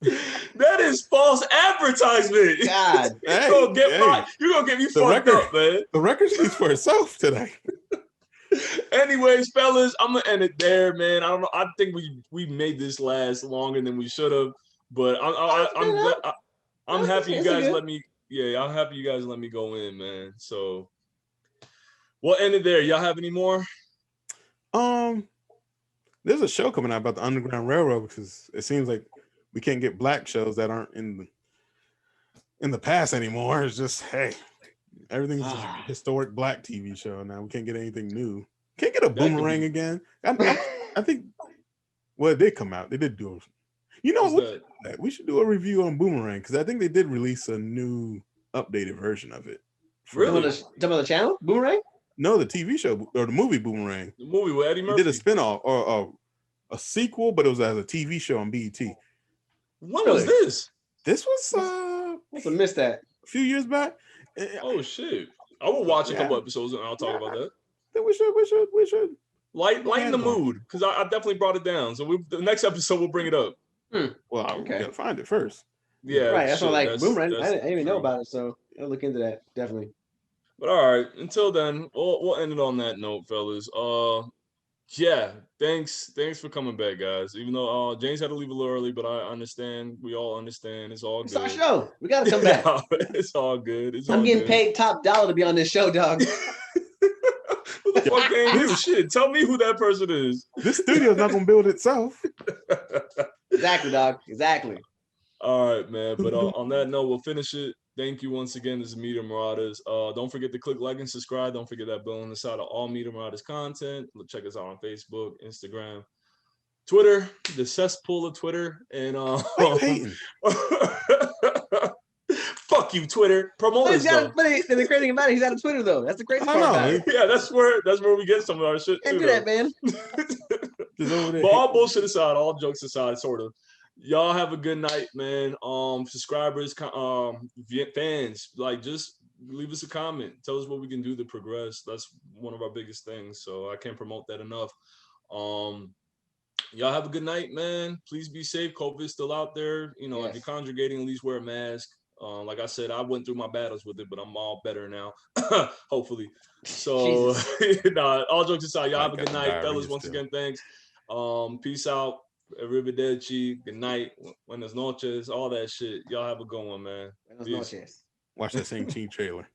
That is false advertisement. God, you're gonna get me fucked up, man. The record speaks for itself today. Anyways, fellas, I'm gonna end it there, man. I don't know. I think we made this last longer than we should have, but I'm happy you guys let me. Yeah, I'm happy you guys let me go in, man. So we'll end it there. Y'all have any more? There's a show coming out about the Underground Railroad because it seems like we can't get black shows that aren't in the past anymore. It's just everything's just a historic black TV show now. We can't get anything new. Can't get a Boomerang again. I think. Well, it did come out. They did do it. You know what? We should do a review on Boomerang because I think they did release a new updated version of it. Really? Talking about the channel Boomerang? No, the TV show or the movie Boomerang. The movie with Eddie Murphy. They did a spinoff or a sequel, but it was as a TV show on BET. When was this? This was Must have missed that. A few years back. Oh shit! I will watch a couple episodes and I'll talk about that. Then we should lighten the mood because I definitely brought it down. So the next episode we'll bring it up. Well, we gotta find it first. Yeah, right. That's not like Boomerang. I didn't even know true. about it, so I'll look into that definitely. But all right, until then, we'll end it on that note, fellas. Yeah, thanks for coming back, guys. Even though James had to leave a little early, but I understand. We all understand. It's all good. It's our show. We gotta come back. It's all good. I'm getting paid top dollar to be on this show, dog. Who the fuck ain't you? Shit, tell me who that person is. This studio's not gonna build itself. Exactly, dog. Exactly. All right, man. But on that note, we'll finish it. Thank you once again. This is Media Marauders. Don't forget to click like and subscribe. Don't forget that bell on the side of all Media Marauders content. Check us out on Facebook, Instagram, Twitter, the cesspool of Twitter, and fuck you, Twitter. Promote us. But the crazy thing about it, he's out of Twitter though. That's the crazy part about it. Yeah, that's where we get some of our shit. Can't do that, man. But all bullshit aside, all jokes aside, sort of. Y'all have a good night, man. Subscribers, fans, like just leave us a comment. Tell us what we can do to progress. That's one of our biggest things. So I can't promote that enough. Y'all have a good night, man. Please be safe. COVID's still out there. You know, if you're conjugating, at least wear a mask. Like I said, I went through my battles with it, but I'm all better now. Hopefully. So all jokes aside, y'all have a good night. Fellas, once again, thanks. Peace out. Arrivederci, good night, buenas noches, all that shit. Y'all have a good one, man. Buenas noches. Watch that same team trailer.